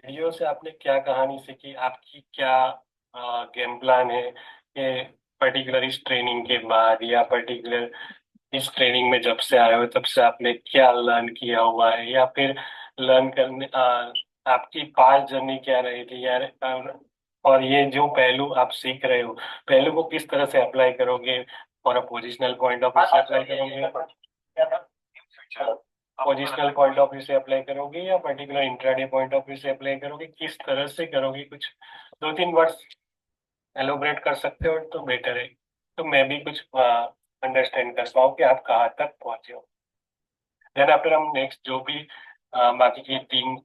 Video से आपने क्या कहानी सीखी, आपकी क्या गेम प्लान है कि पर्टिकुलर इस ट्रेनिंग के बाद या पर्टिकुलर इस ट्रेनिंग में जब से आए हो तब से आपने क्या लर्न किया हुआ है, या फिर लर्न करने आपकी पास्ट जर्नी क्या रही थी यार, और ये जो पहलू आप सीख रहे हो पहलू को किस तरह से अप्लाई करोगे, और पोजिशनल पॉइंट ऑफ व्यू से अप्लाई करोगे, पोजिशनल पॉइंट ऑफ व्यू से अप्लाई करोगे या particular intraday point of view से अप्लाई करोगे, किस तरह से करोगे, कुछ दो तीन वर्ड्स एलोबरेट कर सकते हो तो बेटर है, तो मैं भी कुछ अंडरस्टैंड कर पाऊँ कि आप कहाँ तक पहुंचे हो। देन आफ्टर हम नेक्स्ट जो भी बाकी की तीन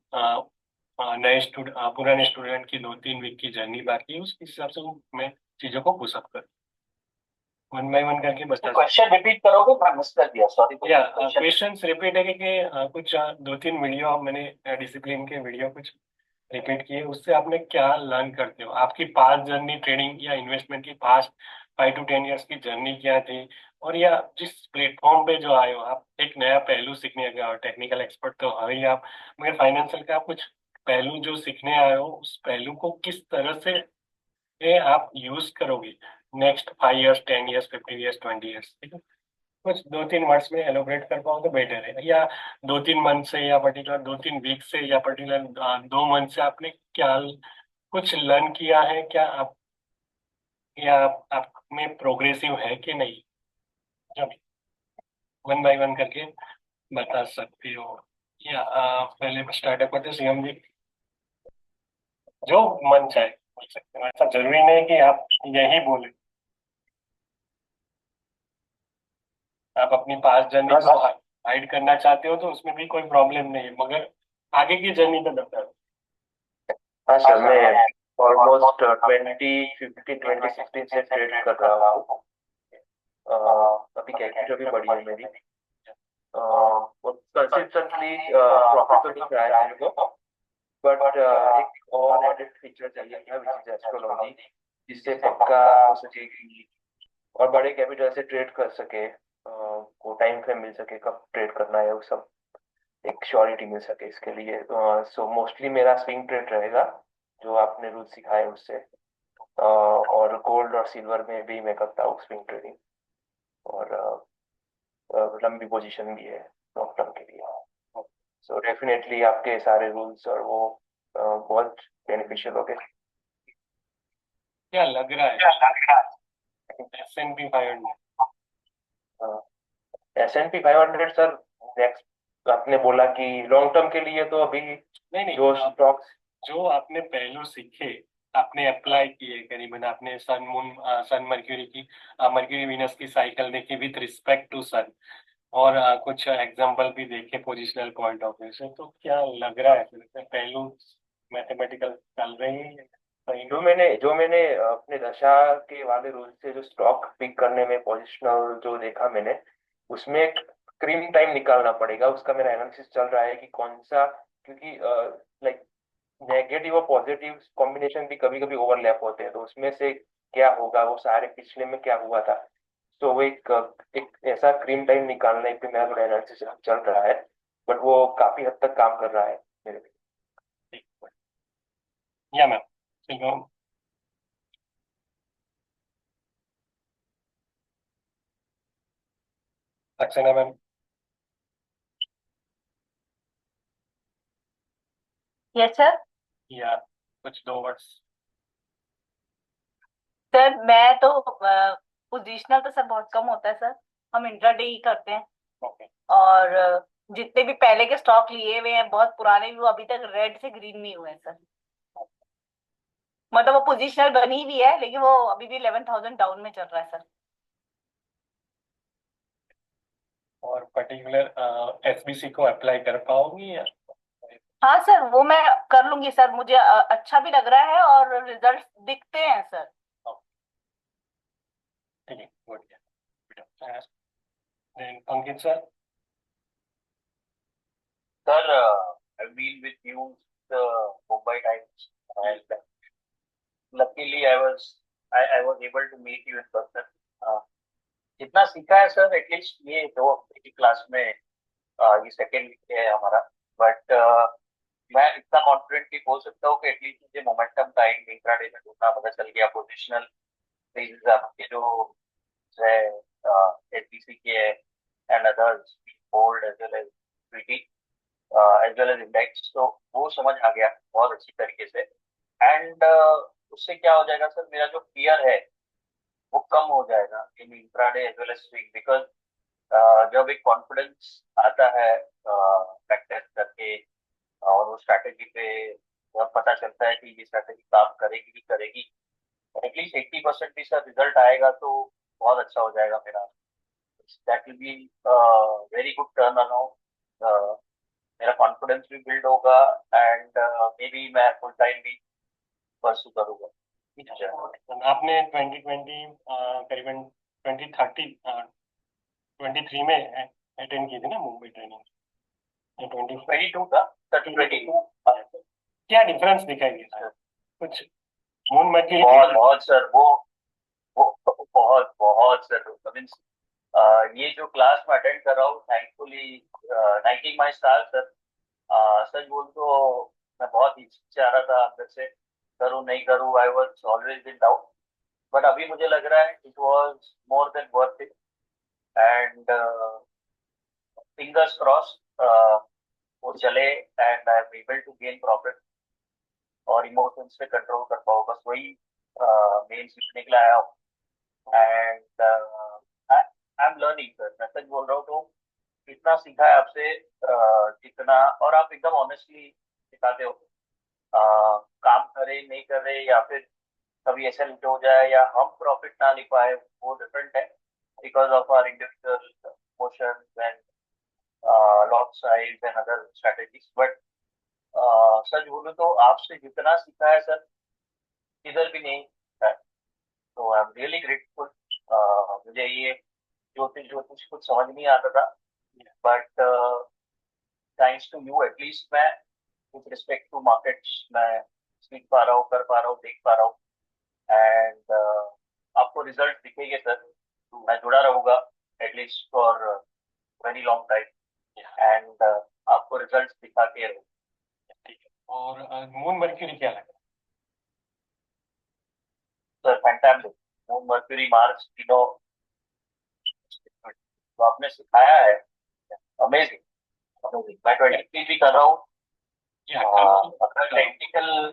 पुराने स्टूडेंट की 2-3 वीक की जर्नी बाकी है उसके हिसाब से मैं चीजों को पुशअप कर वन बाय वन करके बता। क्वेश्चन रिपीट करोगे? मैं मिस कर दिया, सॉरी। या क्वेश्चंस रिपीट है कि कुछ 2-3 वीडियो मैंने डिसिप्लिन के वीडियो कुछ रिपीट किए, उससे आपने क्या लर्न करते हो, आपकी पास्ट जर्नी ट्रेडिंग या इन्वेस्टमेंट की पास्ट 5 to 10 years की जर्नी क्या थी, और या जिस प्लेटफॉर्म पे जो आए हो आप एक नया पहलू सीखने गए हो, टेक्निकल एक्सपर्ट तो हो ही आप, मगर फाइनेंशियल का आप कुछ पहलू जो सीखने आए हो उस पहलू को किस तरह से ये आप यूज करोगे next 5 years, 10 years, 15 years, 20 years, ठीक है। कुछ 2-3 वर्ड्स में एलोबरेट कर पाओ तो बेटर है, या 2-3 मंथ से या पर्टिकुलर 2-3 वीक से या पर्टिकुलर 2 मंथ से आपने क्या कुछ लर्न किया है क्या आप, या आप में प्रोग्रेसिव है कि नहीं, जब वन बाय वन करके बता सकते हो। या पहले स्टार्टअप करते सीएम जी, जो मन चाहे बोल सकते हो, ऐसा जरूरी नहीं कि आप यही बोले, आप अपनी पास्ट जर्नी हाँ को सर। हाइड करना चाहते हो तो उसमें भी कोई प्रॉब्लम नहीं है, मगर आगे की जर्नी तो बताओ। हाँ सर, मैं ऑलमोस्ट 2015 2016 से ट्रेड कर रहा हूँ। अ, अभी कैपिटल भी बढ़ी है मेरी। कंसिस्टेंटली प्रॉफिट तो दिख रहा है मेरे को, बट एक और एडेड फीचर चाहिए था, विच इज एस्ट्रोलॉजी, जिससे पक्का हो सके कि और बड़े कैपिटल से ट्रेड कर सके, को टाइम फ्रेम मिल सके कब ट्रेड करना है वो सब, एक श्योरिटी मिल सके इसके लिए। सो मोस्टली मेरा स्विंग ट्रेड रहेगा, जो आपने रूल सिखाए उससे। और गोल्ड और सिल्वर में भी मैं करता हूँ स्विंग ट्रेडिंग, और लंबी पोजीशन भी है लॉन्ग टर्म के लिए। सो डेफिनेटली आपके सारे रूल्स और वो बहुत बेनिफिशियल हो गए। क्या लग रहा है S&P 500? S&P 500 सर, नेक्स्ट आपने बोला कि लॉन्ग टर्म के लिए तो अभी नहीं नहीं, जो स्टॉक्स। जो आपने पहलू सीखे आपने अप्लाई किए करीबन, आपने सन मून सन मर्क्यूरी की मर्क्यूरी वीनस की साइकिल देखी विथ रिस्पेक्ट टू सन, और कुछ एग्जांपल भी देखे पोजिशनल पॉइंट ऑफ व्यू से, तो क्या लग रहा है फिर से पहलू मैथमेटिकल चल रहे हैं या सही में? जो मैंने अपने दशा के वाले रूल से जो स्टॉक पिक करने में पोजिशनल जो देखा मैंने, उसमें एक स्क्रीन टाइम निकालना पड़ेगा, उसका मेरा एनालिसिस चल रहा है कि कौन सा, क्योंकि लाइक नेगेटिव और पॉजिटिव कॉम्बिनेशन भी कभी कभी ओवरलैप होते हैं, तो उसमें से क्या होगा, वो सारे पिछले में क्या हुआ था। तो वो एक ऐसा स्क्रीन टाइम निकालने पे मेरा थोड़ा एनालिसिस चल रहा है, बट वो काफी हद तक काम कर रहा है मेरे लिए। ठीक। या मैम, चलो। Saxena ma'am, yes sir. या कुछ 2 वर्ड्स। सर मैं तो पोजिशनल तो सर बहुत कम होता है सर, हम इंट्राडे ही करते हैं। ओके। और जितने भी पहले के स्टॉक लिए हुए हैं बहुत पुराने भी, वो अभी तक रेड से ग्रीन नहीं हुए हैं सर। मतलब वो पोजिशनल बनी हुई है लेकिन वो अभी भी 11,000 डाउन में चल रहा है सर। और पर्टिकुलर एसबीसी को अप्लाई कर पाओगी या? हाँ सर, वो मैं कर लूंगी सर, मुझे अच्छा भी लग रहा है और रिजल्ट दिखते हैं सर। ठीक है, बढ़िया। Then Ankit sir. Sir, I've been with you Mumbai times, and luckily I was able to meet you in person. Uh, जितना सीखा है सर, एटलीस्ट ये 2 हफ्ते की क्लास में, ये सेकेंड वीक है हमारा, बट मैं इतना कॉन्फिडेंट कॉन्फिडेंटली बोल सकता हूँ कि एटलीस्ट मुझे मोमेंटम का इंट्राडे में ढूंढना पता चल गया। पोजिशनल बेसिस आपके जो है एचबीसी के and others gold as well as equity as well as index, तो वो समझ आ गया बहुत अच्छी तरीके से। एंड उससे क्या हो जाएगा सर, मेरा जो फियर है वो कम हो जाएगा in intraday as well as swing, because जब एक कॉन्फिडेंस आता है प्रैक्टिस करके और वो स्ट्रैटेजी पे जब पता चलता है कि ये स्ट्रैटेजी काम करेगी कि करेगी, एटलीस्ट 80% भी सर रिजल्ट आएगा तो बहुत अच्छा हो जाएगा मेरा। That will be very good turn around, मेरा कॉन्फिडेंस भी बिल्ड होगा एंड मे बी मैं फुल टाइम भी परसू करूंगा। और आपने 2020 करीबन 23 में अटेंड की थी ना मुंबई ट्रेनिंग, 22 का सर, 22 क्या डिफरेंस दिखाएंगे सर कुछ मून मर्क्यूरी? बहुत बहुत सर, वो बहुत बहुत सर, मीन्स ये जो क्लास में अटेंड कर रहा हूँ थैंकफुली नाइटिंग माई स्टार सर। सच बोल तो मैं बहुत चाह रहा था अंदर से करूँ नहीं करूँ, I was always in doubt, but अभी मुझे लग रहा है it was more than worth it and fingers cross वो चले and I am able to gain profit और इमोशंस पे कंट्रोल कर पाओ, बस वही मेन सीखने के लिए आया हूँ। And I am learning sir, मैं सच बोल रहा हूँ तो इतना सीखा है आपसे जितना, और आप एकदम ऑनेस्टली सिखाते हो। काम करे नहीं करे या फिर कभी ऐसा नहीं हो जाए या हम प्रॉफिट ना ले पाए, वो डिफरेंट है because of our individual motions and lot size and other strategies, but सच बोलूं तो आपसे जितना सीखा है सर इधर भी नहीं सीखा है, तो आई एम रियली ग्रेटफुल। मुझे ये ज्योतिष कुछ समझ नहीं आता था, but thanks to you at least मैं विथ रिस्पेक्ट टू मार्केट्स मैं सीख पा रहा हूँ, कर पा रहा हूँ, देख पा रहा हूँ एंड आपको रिजल्ट दिखेंगे सर। मैं जुड़ा रहूंगा at least for very long time and आपको रिजल्ट दिखा के रहूंगा। ठीक है, और मून मर्क्यूरी क्या लगा sir? Fantastic, moon mercury Mars तीनों तो आपने सिखाया है, अमेजिंग अमेजिंग। मैं 23 भी कर रहा हूँ, अगर टेक्निकल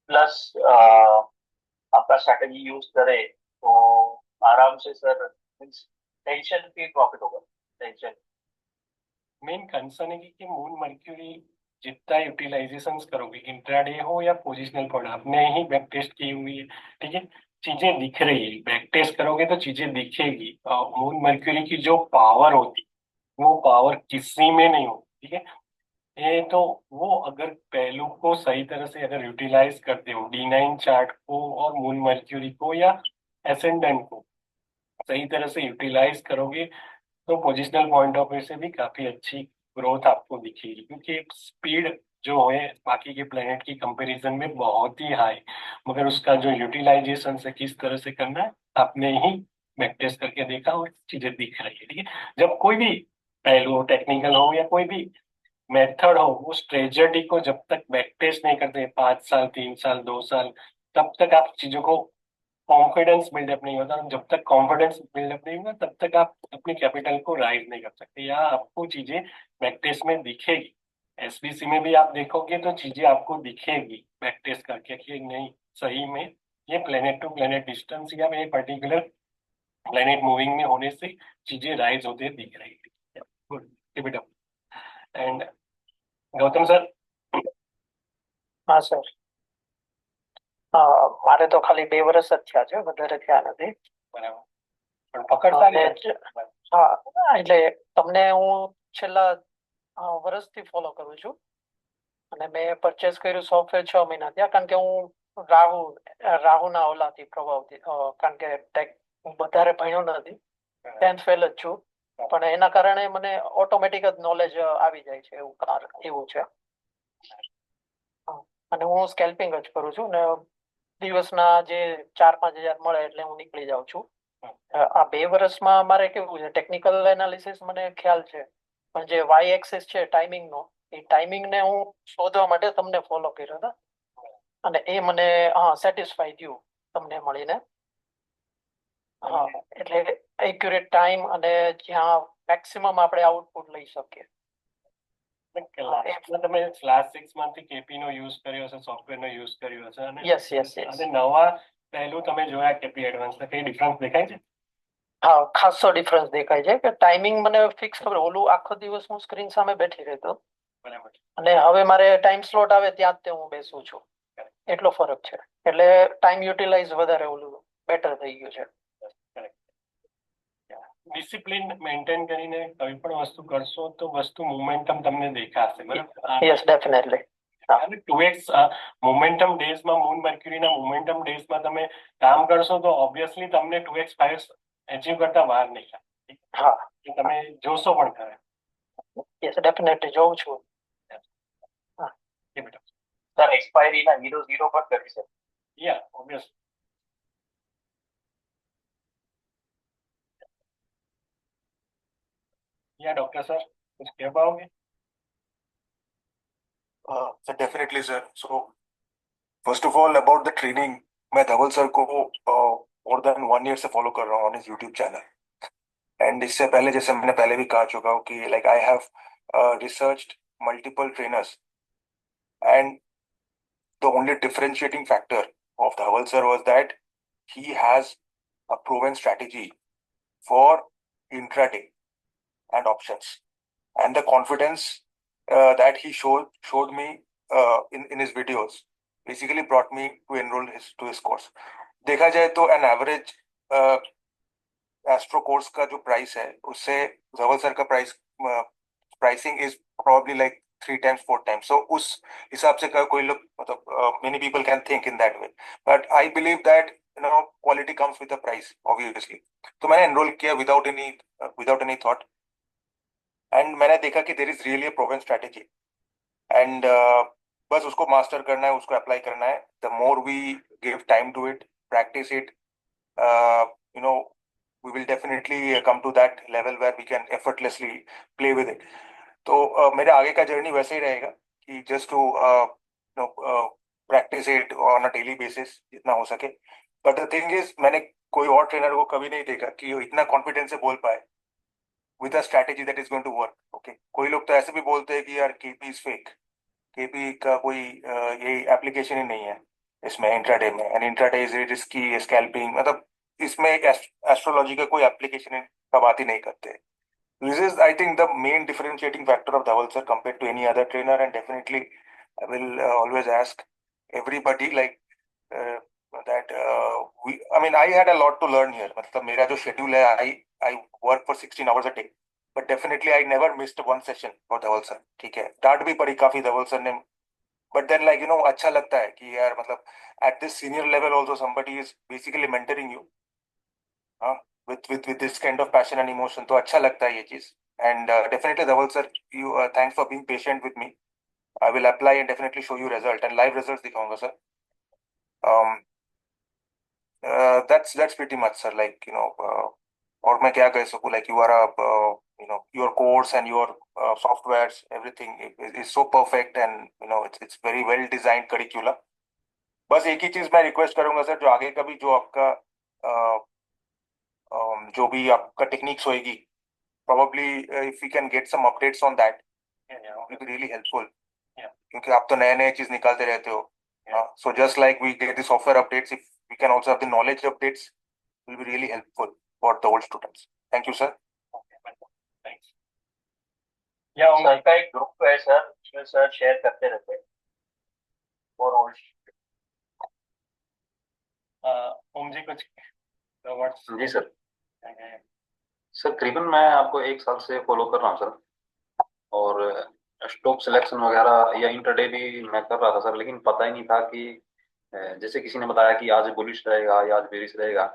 प्लस आपका स्ट्रैटेजी यूज करे तो आराम से सर टेंशन फ्री प्रॉफिट होगा। टेंशन मेन कंसर्न है कि मून मर्क्यूरी जितना यूटिलाइजेशन करोगे, इंट्राडे हो या पोजिशनल पॉइंट, आपने ही बैक टेस्ट की हुई है, ठीक है, चीजें दिख रही है, बैक टेस्ट करोगे तो चीजें दिखेगी। मून मर्क्यूरी की जो पावर होती वो पावर किसी में नहीं होती, ठीक है। ये तो वो अगर पहलू को सही तरह से अगर यूटिलाइज करते हो, D9 चार्ट को और मून मर्क्यूरी को या एसेंडेंट को सही तरह से यूटिलाइज करोगे तो पोजिशनल पॉइंट ऑफ व्यू से भी काफी अच्छी ग्रोथ आपको दिखेगी, क्योंकि स्पीड जो है बाकी के प्लेनेट की कंपैरिजन में बहुत ही हाई, मगर उसका जो यूटिलाइजेशन से किस तरह से करना है आपने ही बैक टेस्ट करके देखा और चीजें दिख रही है, ठीक है। जब कोई भी पहलू हो, टेक्निकल हो या कोई भी मेथड हो, उस ट्रेजेडी को जब तक बैक टेस्ट नहीं करते 5 साल 3 साल 2 साल, तब तक आप चीजों को कॉन्फिडेंस बिल्डअप नहीं होता। जब तक कॉन्फिडेंस बिल्डअप नहीं होगा तब तक आप अपनी कैपिटल को राइज नहीं कर सकते, या आपको चीजें बैक टेस्ट में दिखेगी। एसबीसी में भी आप देखोगे तो चीजें आपको दिखेगी बैक टेस्ट करके कि नहीं, सही में ये प्लेनेट टू प्लेनेट डिस्टेंस या ये पर्टिकुलर प्लेनेट मूविंग में होने से चीजें राइज होते दिख रही है। Good, keep it up. And Gautam sir? હા સર, મારે તો ખાલી 2 વર્ષ જ થયા છે, વધારે થયા નથી. બરાબર, પણ પકડતા અને નહીં. હા, એટલે તમને હું છેલ્લા વર્ષથી ફોલો કરું છું અને મેં પરચેસ કર્યું સોફ્ટવેર 6 મહિના થયા, કારણ કે હું રાહુના ઓલાથી પ્રભાવથી, કારણ કે ટેક વધારે ભણ્યો નથી, 10th ફેલ જ છું, પણ એના કારણે મને ઓટોમેટિક જ નોલેજ આવી જાય છે એવું છે. અને હું સ્કેલ્પિંગ જ કરું છું ને દિવસના જે 4-5 હજાર મળે એટલે હું નીકળી જાઉં છું. આ 2 વર્ષમાં મારે કેવું છે, ટેકનિકલ એનાલિસિસ મને ખ્યાલ છે, પણ જે વાય એક્સિસ છે ટાઈમિંગ નો, એ ટાઈમિંગને હું શોધવા માટે તમને ફોલો કર્યો હતો અને એ મને સેટિસ્ફાઈ થયું તમને મળીને. હા, એટલે એક્યુરેટ ટાઈમ અને જ્યાં મેક્સિમમ આપણે આઉટપુટ લઈ શકીએ. લાસ્ટમાં તમે લાસ્ટ 6 મંથથી કેપી નો યુઝ કર્યો હશે, સોફ્ટવેર નો યુઝ કર્યો હશે અને યસ યસ યસ. અને નવા પહેલું તમે જોયા કેપી એડવાન્સ કઈ ડિફરન્સ દેખાય છે? હા, ખાસો ડિફરન્સ દેખાય છે કે ટાઈમિંગ મને ફિક્સ ખબર, ઓલું આખો દિવસ હું સ્ક્રીન સામે બેઠી રહેતો બરાબર. અને હવે મારે ટાઈમ સ્લોટ આવે ત્યાં જ તે હું બેસું છું, એટલો ફરક છે. એટલે ટાઈમ યુટિલાઇઝ વધારે ઓલું બેટર થઈ ગયું છે. ડિસિપ્લિન મેન્ટેન કરીને કોઈ પણ વસ્તુ કરશો તો વસ્તુ મોમેન્ટમ તમને દેખાશે, બરાબર? Yes, definitely. અને 2x મોમેન્ટમ ડેઝમાં મૂન મર્ક્યુરીના મોમેન્ટમ ડેઝમાં તમે કામ કરશો તો ઓબ્વિયસલી તમને 2x 5x અચીવ કરતા વાર નહીં લાગે. હા, એ તમે જોશો પણ ખરા. યસ, ડેફિનેટલી જોઉં છું. એ બેટા સર એક્સપાયરીના 0 પર કરી શકે. યા ઓબ્વિયસ. या डॉक्टर सर कुछ कह पाओगे? Sir definitely sir. So first of all about the training, मैं धवल सर को मोर देन 1 ईयर से फॉलो कर रहा हूँ on his YouTube channel. And इससे पहले, जैसे मैंने पहले भी कहा चुका हूँ कि like I have researched multiple trainers, and the only differentiating factor of Dhaval sir was that he has a proven strategy for intraday and options, and the confidence that he showed me in his videos basically brought me to enroll to his course. देखा जाए तो an average astro course का जो price है उससे धवल sir का pricing is probably like 3 times 4 times. So उस हिसाब से कोई लोग मतलब many people can think in that way, but I believe that quality comes with a price obviously. तो मैंने enroll किया without any thought, and मैंने देखा कि there is really a proven strategy, and बस उसको मास्टर करना है, उसको अप्लाई करना है. The more we give time to it, practice it, we will definitely come to that level where we can effortlessly play with it. तो मेरे आगे का जर्नी वैसे ही रहेगा कि just to practice it on a daily basis जितना हो सके. बट द थिंग इज, मैंने कोई और ट्रेनर को कभी नहीं देखा कि वो इतना कॉन्फिडेंस से बोल पाए with a strategy that is going to work. Okay, कोई लोग तो ऐसे भी बोलते हैं कि यार केपी इज फेक, केपी का कोई ये एप्लीकेशन ही नहीं है इसमें इंट्राडे में, and intraday is risky scalping, मतलब इसमें एक एस्ट्रोलॉजी का कोई एप्लीकेशन का बात ही नहीं करते. This is, I think, the main differentiating factor of Dhaval sir compared to any other trainer, and definitely I will always ask everybody like that. I mean, I had a lot to learn here. मतलब मेरा जो schedule है, I work for 16 hours a day, but definitely I never missed one session for Dhaval sir. ठीक है, डांट भी पड़ी काफी Dhaval sir ने, but then like अच्छा लगता है कि यार मतलब at this senior level also somebody is basically mentoring you. हाँ, with this kind of passion and emotion, तो अच्छा लगता है ये चीज. And definitely Dhaval sir, you thanks for being patient with me. I will apply and definitely show you result and live results दिखाऊंगा sir. That's pretty much sir, like और मैं क्या कह सकूँ, like you are a your course and your softwares, everything is so perfect, and it's very well designed curriculum. बस एक ही चीज मैं रिक्वेस्ट करूंगा सर, जो आगे का भी जो आपका जो भी आपका टेक्निक्स होएगी, probably if we can get some updates on that, it will be really helpful. क्योंकि आप तो नए नए चीज निकालते रहते हो. So just like we get the software updates, if we can also have the knowledge updates, it will be really helpful for the old students. Thank you sir. Thanks. या सर का एक ग्रुप है sir, उसमें sir share करते रहते हैं और old. ओम जी कुछ वर्ड्स? जी सर. सर करीबन मैं आपको 1 साल से फॉलो कर रहा हूँ सर, और स्टॉक सिलेक्शन वगैरह या इंटरडे भी मैं कर रहा था सर, लेकिन पता ही नहीं था कि जैसे किसी ने बताया कि आज बुलिश रहेगा या आज बेरिश रहेगा,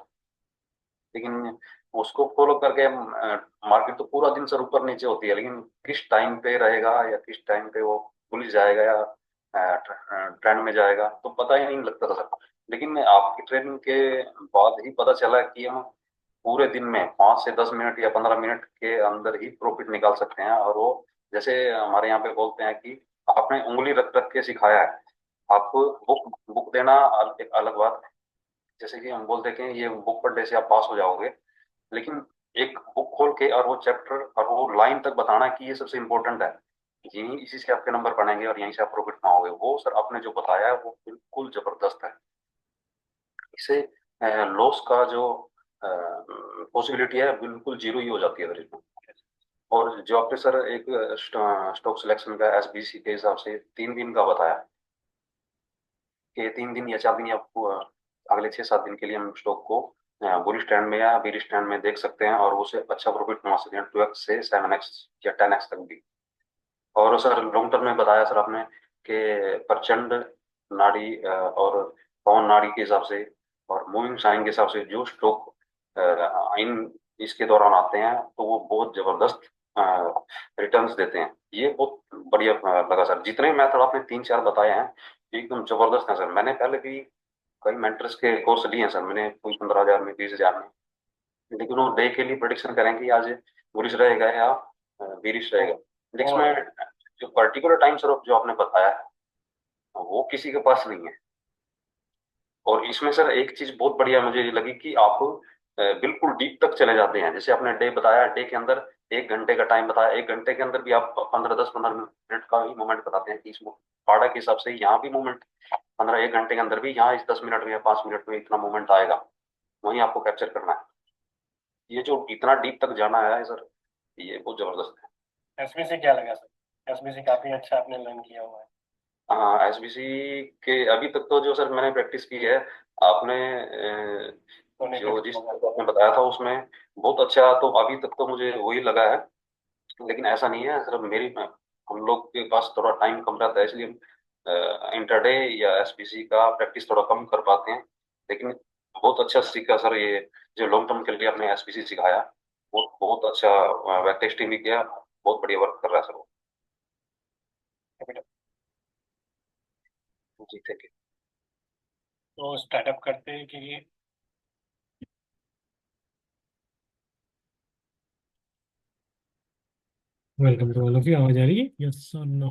लेकिन उसको फॉलो करके मार्केट तो पूरा दिन सर ऊपर नीचे होती है, लेकिन किस टाइम पे रहेगा या किस टाइम पे वो बुलिश जाएगा या ट्रेंड में जाएगा तो पता ही नहीं लगता था सर. लेकिन आपकी ट्रेनिंग के बाद ही पता चला कि हम पूरे दिन में 5 से 10 मिनट या 15 मिनट के अंदर ही प्रॉफिट निकाल सकते हैं, और वो जैसे हमारे यहाँ पे बोलते हैं कि आपने उंगली रख रख के सिखाया है। आपको बुक बुक देना एक अलग बात है। जैसे कि हम बोलते हैं कि ये बुक पढ़ने से आप पास हो जाओगे, लेकिन एक बुक खोल के और वो चैप्टर और वो लाइन तक बताना कि ये सबसे इम्पोर्टेंट है, यही इसी से आपके नंबर पड़ेंगे और यहीं से आप प्रॉफिट पाओगे, वो सर आपने जो बताया है वो बिल्कुल जबरदस्त है। इससे लॉस का जो पॉसिबिलिटी है बिल्कुल जीरो ही हो जाती है फिर इसमें। और जो आपने सर एक स्टॉक सिलेक्शन का एसबीसी के हिसाब से 3 दिन का बताया कि 3 दिन या 4 दिन या अगले 6-7 दिन के लिए हम स्टॉक को बुलिश ट्रेंड में या बेरिश ट्रेंड में देख सकते हैं और उसे अच्छा प्रॉफिट कमा सकते हैं 2x से 7x या 10x तक भी। और सर लॉन्ग टर्म में बताया सर आपने कि प्रचंड नाड़ी और पवन नाड़ी के हिसाब से और मूविंग साइन के हिसाब से जो स्ट्रोक इन इसके दौरान आते हैं तो वो बहुत जबरदस्त रिटर्न्स देते हैं। ये बहुत बढ़िया लगा सर। जितने मेथड आपने 3-4 बताए हैं एकदम जबरदस्त हैं सर। मैंने पहले भी कई मेंटर्स के कोर्स लिए हैं सर, मैंने कोई 15,000 में, 20,000 में, लेकिन वो डे के लिए प्रोडिक्शन करें कि आज बुलिश रहेगा या बेरिश रहेगा, लेकिन और इसमें जो पर्टिकुलर टाइम सर जो आपने बताया है वो किसी के पास नहीं है। और इसमें सर एक चीज बहुत बढ़िया मुझे ये लगी कि आप बिल्कुल डीप तक चले जाते हैं। जैसे आपने डे बताया, डे के अंदर 1 घंटे का टाइम बताया, 1 घंटे के अंदर भी आप 15-10-15 मिनट का ही मूवमेंट बताते हैं कि इस पाड़ा के हिसाब से यहाँ भी मूवमेंट 1 घंटे के अंदर भी यहाँ इस 10 मिनट में या 5 मिनट में इतना मूवमेंट आएगा, वहीं आपको कैप्चर करना है। ये जो इतना डीप तक जाना है सर, ये बहुत जबरदस्त है। एसबीसी क्या लगा सर? एसबीसी काफी अच्छा आपने लर्न किया हुआ है। हाँ, एसबीसी के अभी तक तो जो सर मैंने प्रैक्टिस की है, आपने सोने पे जो जिस होगा। तरह आपने बताया था उसमें बहुत अच्छा, तो अभी तक तो मुझे वही लगा है। लेकिन ऐसा नहीं है सर, मेरी हम लोग के पास थोड़ा टाइम कम रहता है, इसलिए हम इंटरडे या एसबीसी का प्रैक्टिस थोड़ा कम कर पाते हैं। लेकिन बहुत अच्छा सीखा सर ये, जो लॉन्ग टर्म के लिए आपने एसबीसी सिखाया, वो बहुत अच्छा बैक टेस्टिंग भी किया, बहुत बढ़िया वर्क कर रहा है सर वो। जी थैंक यू। तो स्टार्टअप करते हैं कि welcome to all of you. आवाज आ रही है? यस और नो?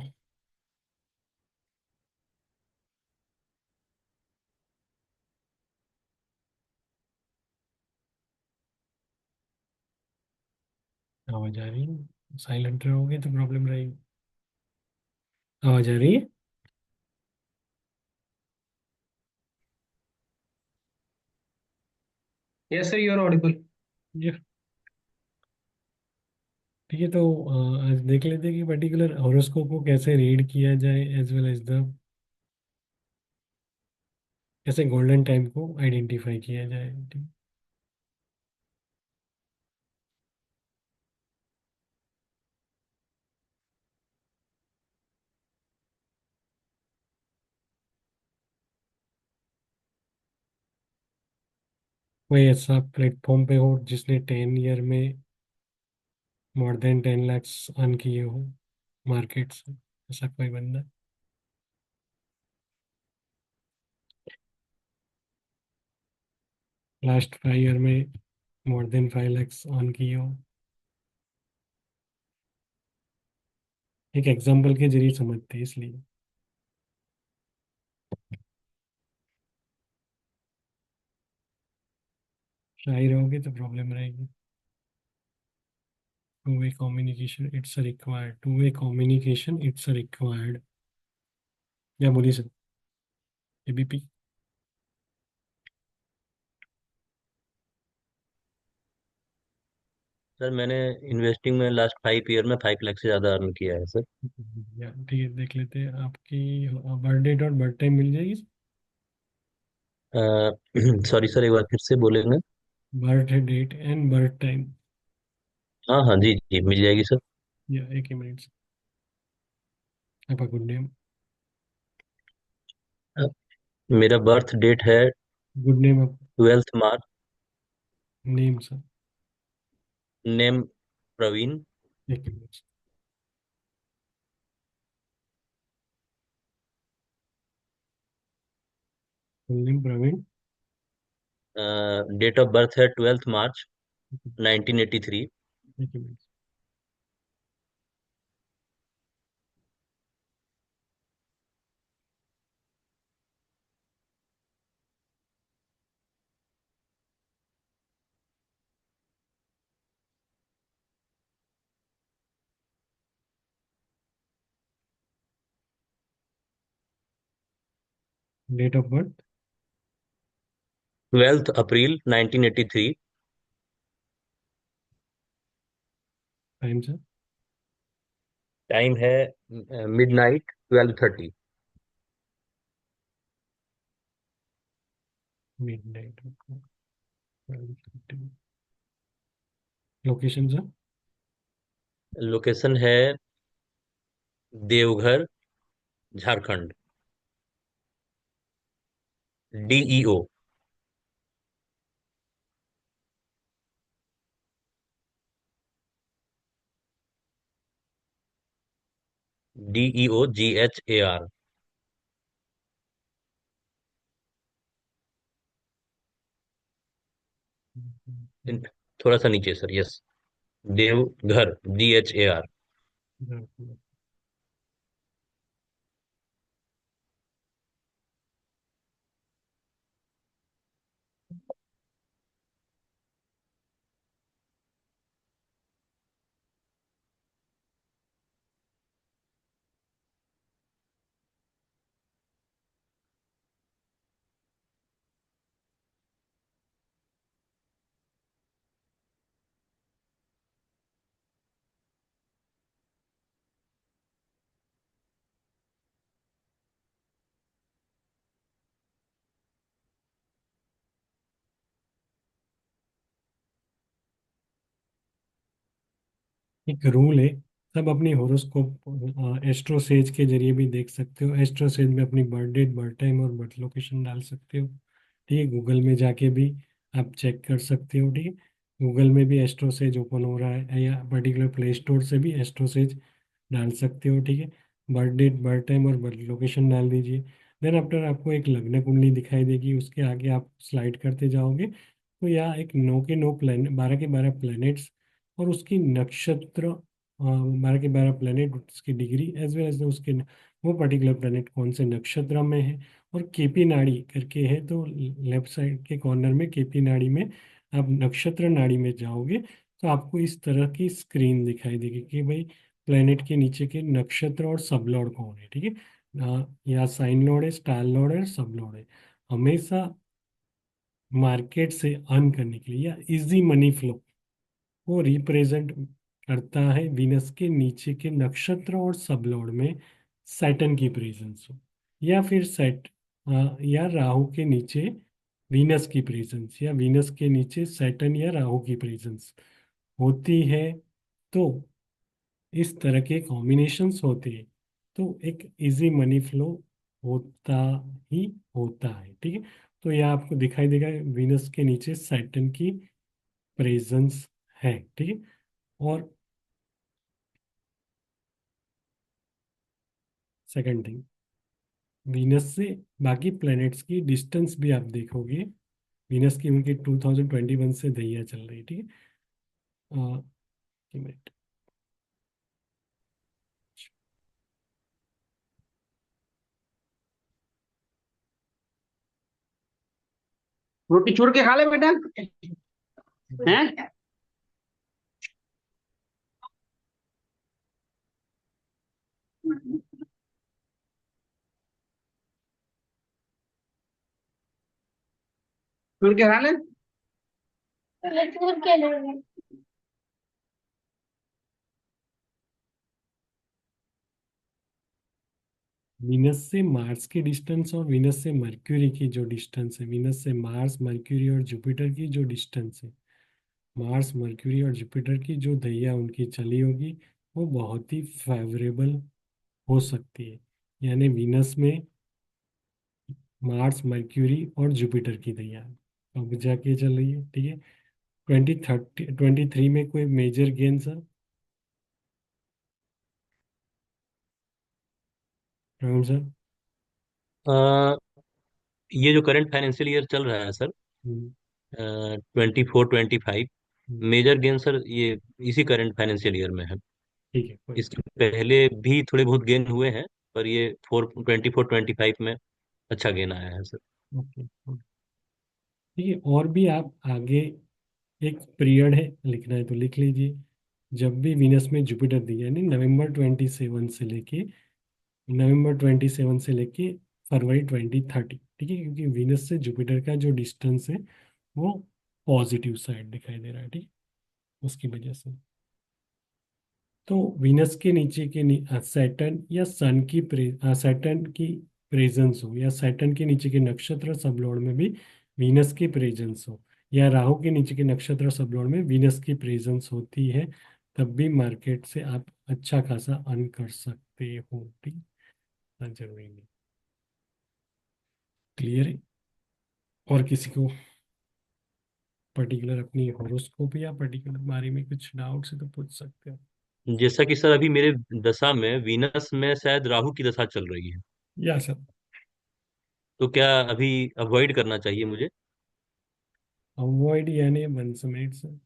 आवाज आ रही है? साइलेंट रहोगे तो प्रॉब्लम रहेगी। आवाज आ रही है? Yes, sir, you're audible. ये ठीक है। तो आज देख लेते हैं कि पर्टिकुलर हॉरोस्कोप को कैसे रीड किया जाए, एज वेल एज द कैसे गोल्डन टाइम को आइडेंटिफाई किया जाए। ठीक। कोई ऐसा प्लेटफॉर्म पे हो जिसने 10 ईयर में मोर देन 10 लाख अर्न किए हो मार्केट से, ऐसा कोई बंदा? लास्ट 5 ईयर में मोर देन 5 लाख अर्न किए हो? एक एग्जांपल के जरिए समझते हैं इसलिए। शाही रहोगे तो प्रॉब्लम रहेगी। Two way communication it's required, two way communication it's required. क्या बोली सर? एबीपी। सर मैंने इन्वेस्टिंग में लास्ट 5 ईयर में 5 लाख से ज़्यादा अर्न किया है सर। या ठीक है, देख लेते हैं आपकी बर्थ डेट और बर्थ टाइम मिल जाएगी। सॉरी सर, एक बार फिर से बोलेंगे? Birth date and birth time. हाँ हाँ, जी जी, मिल जाएगी सर। या एक ही मिनट से। आपका गुड नेम? मेरा बर्थ डेट है गुड नेम आप? 12 March. Name sir? Name Praveen. एक ही minute. Full name Praveen. Date of birth है 12 मार्च 1983। एक ही minute. Date of birth? 12 April 1983। Time sir? Time है midnight 12:30। Midnight. Location sir? Location है देवघर, झारखंड। DEO। DEOGHAR। थोड़ा सा नीचे सर, यस। देवघर, DHAR। एक रूल है, सब अपनी होरोस्कोप एस्ट्रोसेज के जरिए भी देख सकते हो। एस्ट्रोसेज में अपनी बर्थ डेट, बर्थ टाइम और बर्थ लोकेशन डाल सकते हो। ठीक है, गूगल में जाके भी आप चेक कर सकते हो। ठीक है, गूगल में भी एस्ट्रोसेज ओपन हो रहा है, या पर्टिकुलर प्ले स्टोर से भी एस्ट्रोसेज डाल सकते हो। ठीक है, बर्थ डेट, बर्थ टाइम और बर्थ लोकेशन डाल दीजिए। देन आफ्टर आपको एक लग्न कुंडली दिखाई देगी, उसके आगे आप स्लाइड करते जाओगे तो यहाँ एक 9 के 9 प्लान, 12 के 12 प्लैनेट्स और उसकी नक्षत्र, 12 के 12 प्लैनेट, उसकी डिग्री एज वेल एज उसके वो पर्टिकुलर प्लैनेट कौन से नक्षत्र में है। और केपी नाड़ी करके है, तो लेफ्ट साइड के कॉर्नर में केपी नाड़ी में आप नक्षत्र नाड़ी में जाओगे तो आपको इस तरह की स्क्रीन दिखाई देगी कि भाई प्लैनेट के नीचे के नक्षत्र और सब लॉर्ड कौन है। ठीक है, या साइन लॉर्ड है, स्टार लॉर्ड है, सब लॉर्ड है। हमेशा मार्केट से अर्न करने के लिए या इजी मनी फ्लो को रिप्रेजेंट करता है वीनस के नीचे के नक्षत्र और सबलॉर्ड में सैटर्न की प्रेजेंस हो, या फिर या राहु के नीचे वीनस की प्रेजेंस, या वीनस के नीचे सैटर्न या राहु की प्रेजेंस होती है। तो इस तरह के कॉम्बिनेशंस होते हैं तो एक इजी मनी फ्लो होता ही होता है। ठीक है, तो यह आपको दिखाई देगा वीनस के नीचे सैटर्न की प्रेजेंस है। ठीक है, और सेकंड थिंग, वीनस से बाकी प्लैनेट्स की डिस्टेंस भी आप देखोगे। वीनस की उनकी 2021 से दैया चल रही है। ठीक है, एक मिनट। रोटी छोड़ के खा ले बेटा। हैं? छोड़ के खा ले। वीनस से मार्स की डिस्टेंस और वीनस से मर्क्यूरी की जो डिस्टेंस है, वीनस से मार्स, मर्क्यूरी और जुपिटर की जो डिस्टेंस है, मार्स, मर्क्यूरी और जुपिटर की जो दैया उनकी चली होगी वो बहुत ही फेवरेबल हो सकती है। यानी वीनस में मार्स, मर्क्यूरी और जुपिटर की दैया अब जाके चल रही है। ठीक है, 2023 में कोई major gain sir? Rahul sir? ये जो करंट फाइनेंशियल ईयर चल रहा है sir, hmm, 24-25, hmm, major gain sir ये इसी करंट फाइनेंशियल ईयर में है। ठीक है, कोई इसके पहले भी थोड़े बहुत गेन हुए हैं, पर ये 24-25 में अच्छा गेन आया है सर। ओके। ठीक है, और भी आप आगे एक पीरियड है, लिखना है तो लिख लीजिए। जब भी वीनस में जुपिटर दी, यानी नवंबर 27 से लेके फरवरी 2030, ठीक है, क्योंकि वीनस से जुपिटर का जो डिस्टेंस है वो पॉजिटिव साइड दिखाई दे रहा है, ठीक है, उसकी वजह से। तो वीनस के नीचे के सैटर्न या सन की सैटर्न की प्रेजेंस हो, या सैटर्न के नीचे के नक्षत्र सबलॉर्ड में भी वीनस की प्रेजेंस हो, या राहु के नीचे के नक्षत्र सबलॉर्ड में वीनस की प्रेजेंस होती है, तब भी मार्केट से आप अच्छा खासा अर्न कर सकते हो, ठीक है, इतना जरूरी नहीं। क्लियर है? और किसी को पर्टिकुलर अपनी हॉरोस्कोप या पर्टिकुलर बारे में कुछ डाउट्स है तो पूछ सकते हो। जैसा कि सर अभी मेरे दशा में वीनस में शायद राहु की दशा चल रही है, या सर, तो क्या अभी अवॉइड करना चाहिए मुझे? अवॉइड यानी 1 मिनट सर।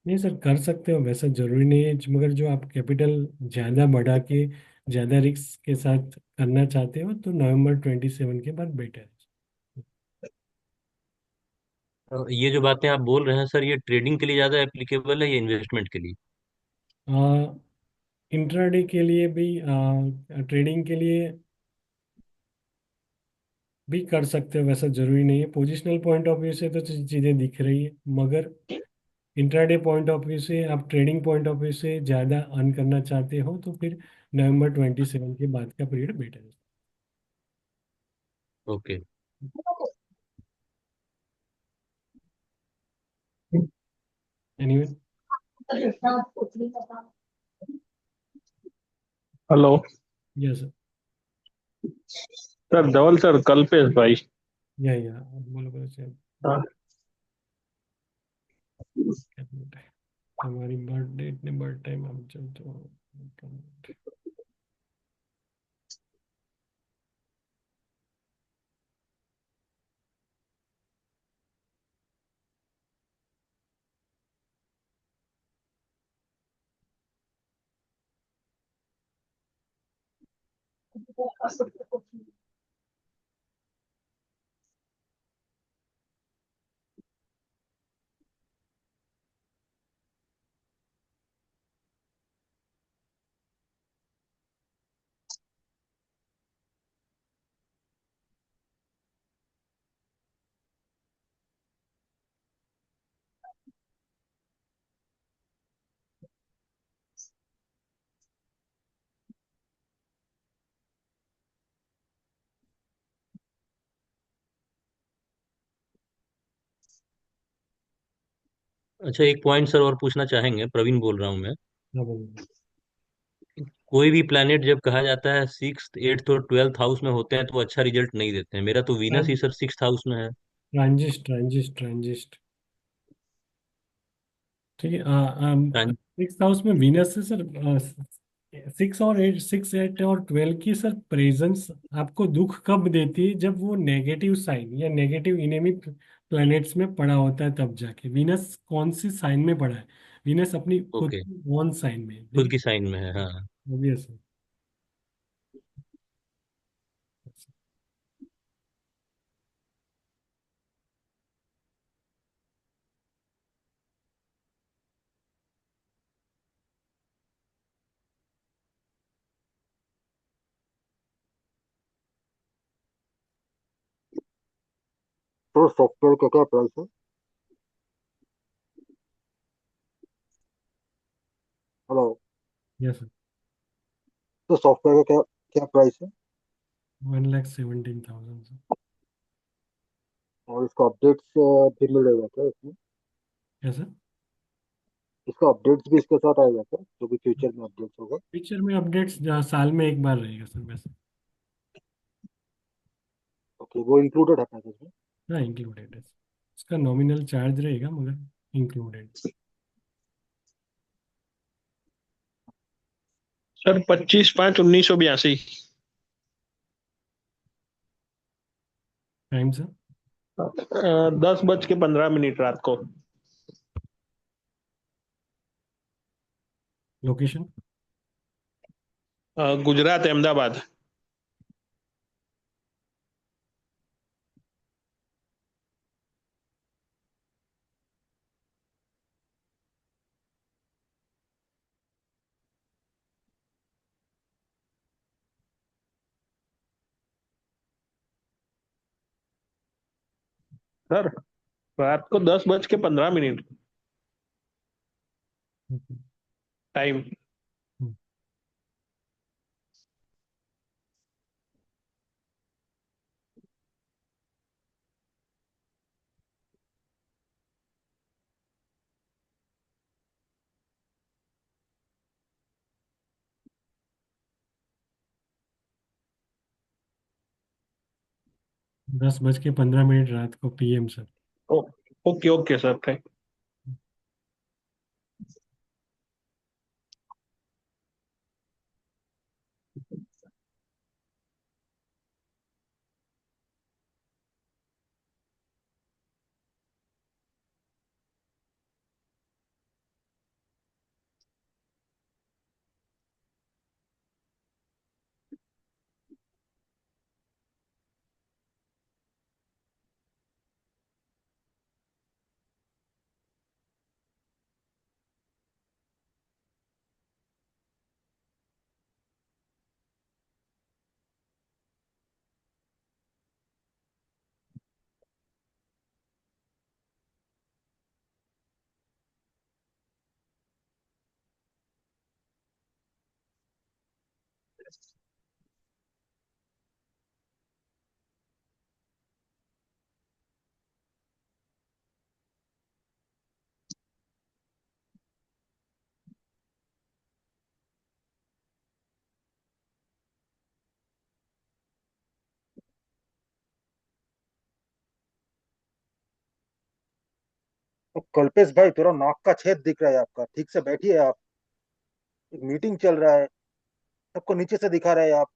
नहीं सर, कर सकते हो, वैसा जरूरी नहीं है, मगर जो आप कैपिटल ज़्यादा बढ़ा के ज़्यादा रिस्क के साथ करना चाहते हो तो नवंबर 27 के बाद बेटर है। ये जो बातें आप बोल रहे हैं सर, ये ट्रेडिंग के लिए ज्यादा एप्लीकेबल है या इन्वेस्टमेंट के लिए? इंट्राडे के लिए भी, ट्रेडिंग के लिए भी कर सकते हो, वैसा जरूरी नहीं है। पोजिशनल पॉइंट ऑफ व्यू से तो चीज़ें दिख रही है, मगर इंट्राडे पॉइंट ऑफ व्यू से, आप ट्रेडिंग पॉइंट ऑफ व्यू से ज़्यादा अर्न करना चाहते हो तो फिर नवंबर 27 के बाद का पीरियड बेटर है। Okay. Anyway. Hello yes sir, Dhaval sir, Kalpesh bhai. या बोलो बोलो सर। हाँ, क्या बोलते हैं? हमारी बर्थ डेट ने बर्थ टाइम हम चलते हो। अच्छा, एक पॉइंट सर और पूछना चाहेंगे, प्रवीण बोल रहा हूँ मैं। हाँ बोलो। कोई भी प्लैनेट जब कहा जाता है सिक्स एट्थ और ट्वेल्थ हाउस में होते हैं तो अच्छा रिजल्ट नहीं देते हैं। मेरा तो वीनस ही सर सिक्स हाउस में है। ट्रांजिस्ट, ठीक है। ट्रां- 6 हाउस में वीनस है सर। 6 और 8 की सर प्रेजेंस आपको दुख कब देती है? जब वो नेगेटिव साइन या नेगेटिव इनेमी प्लैनेट्स में पड़ा होता है, तब जाके। वीनस कौन सी साइन में पड़ा है? वीनस अपनी खुद ओके, की ओन साइन में है, खुद ठीक की साइन में है, हाँ। है, obvious है। तो सॉफ्टवेयर का क्या प्राइस है? हेलो। Yes sir. तो सॉफ्टवेयर का क्या क्या प्राइस है? 1,17,000 सर। और इसका अपडेट्स भी मिलेगा क्या इसमें? Yes sir. इसका अपडेट्स भी इसके साथ आएगा क्या, जो भी फ्यूचर में अपडेट्स होगा? फ्यूचर में अपडेट्स साल में एक बार रहेगा सर वैसे। ओके, वो इंक्लूडेड है पैकेज में? हाँ इंक्लूडेड है, उसका नॉमिनल चार्ज रहेगा मगर इंक्लूडेड। सर 25/5/1982। Time sir. 10:15 रात को। लोकेशन। गुजरात, अहमदाबाद। सर रात को 10:15 टाइम। 10:15 रात को PM sir. Okay okay sir, thank. Kalpesh भाई थोड़ा नाक का छेद दिख रहा है आपका, ठीक से बैठिए आप। एक मीटिंग चल रहा है, सबको नीचे से दिखा रहे हैं आप।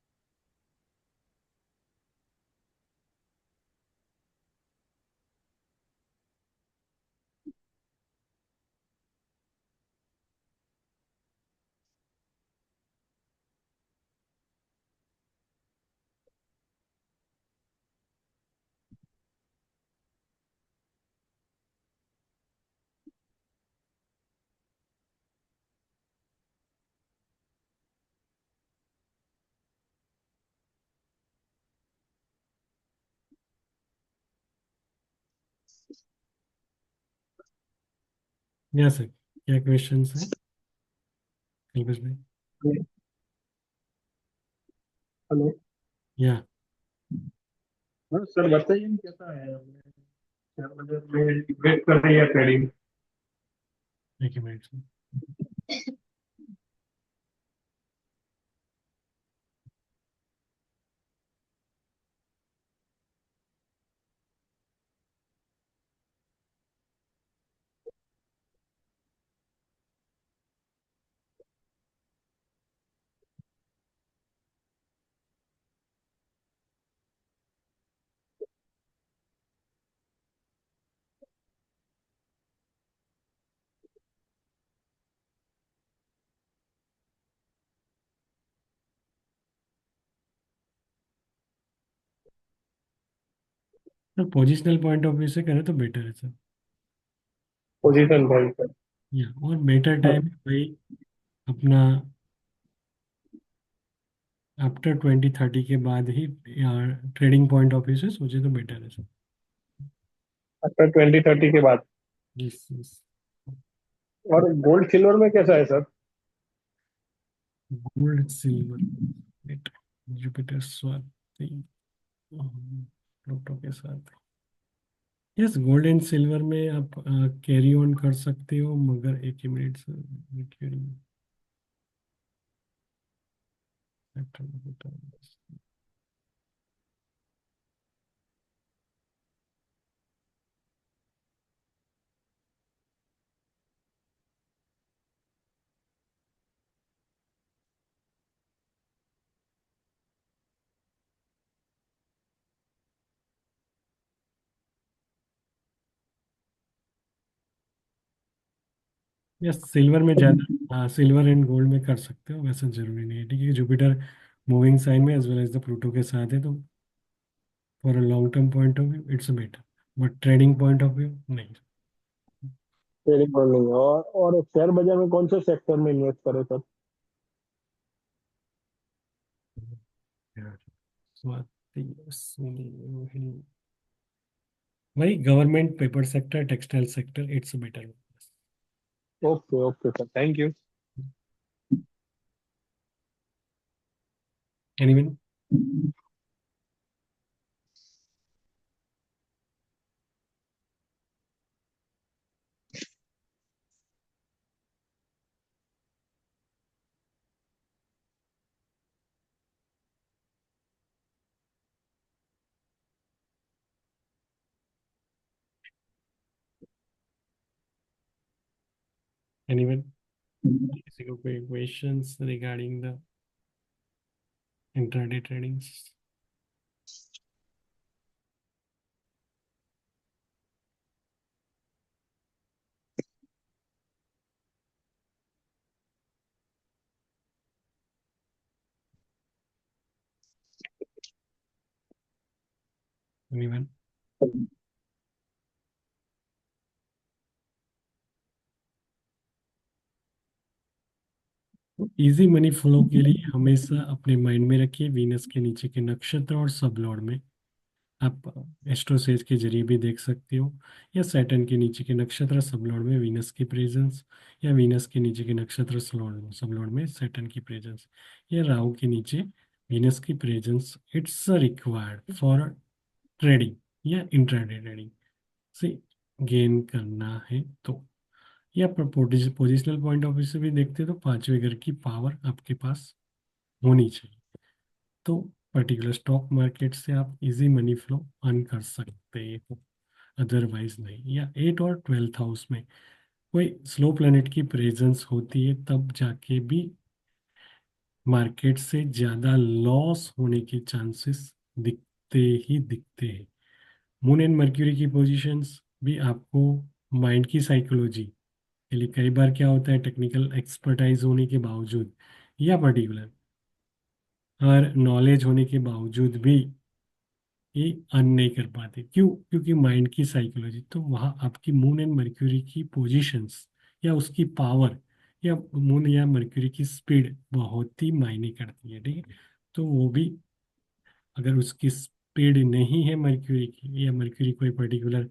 या सर, क्या क्वेश्चन है कल्पेश भाई? हेलो। या हाँ सर बताइए कैसा है, क्या वजह में वेट कर रही है ट्रेडिंग। एक ही minute sir. Sir positional point of view से करें तो बेटर है सर। पोजीशन पॉइंट पर। या और बेटर टाइम भाई अपना आफ्टर 2030 के बाद ही ट्रेडिंग पॉइंट ऑफ व्यू से सोचे तो बेटर है सर। आफ्टर 2030 के बाद। Yes yes. और गोल्ड सिल्वर में कैसा है sir. Gold silver Jupiter Swati Pluto के साथ। यस, गोल्ड एंड सिल्वर में आप कैरी ऑन कर सकते हो मगर एक ही मिनट सर। या सिल्वर में ज़्यादा, हाँ सिल्वर एंड गोल्ड में कर सकते हो, वैसे जरूरी नहीं है, ठीक है। जुपिटर मूविंग साइन में as well as the Pluto के साथ है, तो for a long term point of view it's better, but trading point of view नहीं। ट्रेडिंग कर लेंगे। और शेयर बाजार में कौन से सेक्टर में इन्वेस्ट करें सर? स्वाति, रोहिणी, वही government, paper sector, textile sector, it's better. Okay okay sir, thank you. Anyone? Anyone? किसी को कोई questions regarding the intraday trading? Anyone? Easy money flow के लिए हमेशा अपने माइंड में रखिए वीनस के नीचे के नक्षत्र और सब लॉर्ड में आप एस्ट्रोसेज के जरिए भी देख सकते हो, या सैटर्न के नीचे के नक्षत्र सब लॉर्ड में वीनस की प्रेजेंस, या वीनस के नीचे के नक्षत्र सब लॉर्ड में सैटर्न की प्रेजेंस, या राहु के नीचे वीनस की presence. It's required for trading या इंट्राडे ट्रेडिंग से गेन करना है तो, या पोजिशनल पॉइंट ऑफ व्यू से भी देखते हैं तो पांचवें घर की पावर आपके पास होनी चाहिए, तो पर्टिकुलर स्टॉक मार्केट से आप इजी मनी फ्लो अर्न कर सकते हो, अदरवाइज नहीं। या 8 और 12th हाउस में कोई स्लो प्लैनेट की प्रेजेंस होती है तब जाके भी मार्केट से ज़्यादा लॉस होने के चांसेस दिखते ही दिखते हैं। मून एंड मर्क्यूरी की पोजीशंस भी आपको माइंड की साइकोलॉजी के लिए, कई बार क्या होता है टेक्निकल एक्सपर्टाइज होने के बावजूद या पर्टिकुलर और नॉलेज होने के बावजूद भी ये अर्न नहीं कर पाते, क्यों? क्योंकि माइंड की साइकोलॉजी, तो वहाँ आपकी मून एंड मर्क्यूरी की पोजीशंस या उसकी पावर या मून या मर्क्यूरी की स्पीड बहुत ही मायने करती है, ठीक है। तो वो भी, अगर उसकी स्पीड नहीं है मर्क्यूरी की, या मर्क्यूरी कोई पर्टिकुलर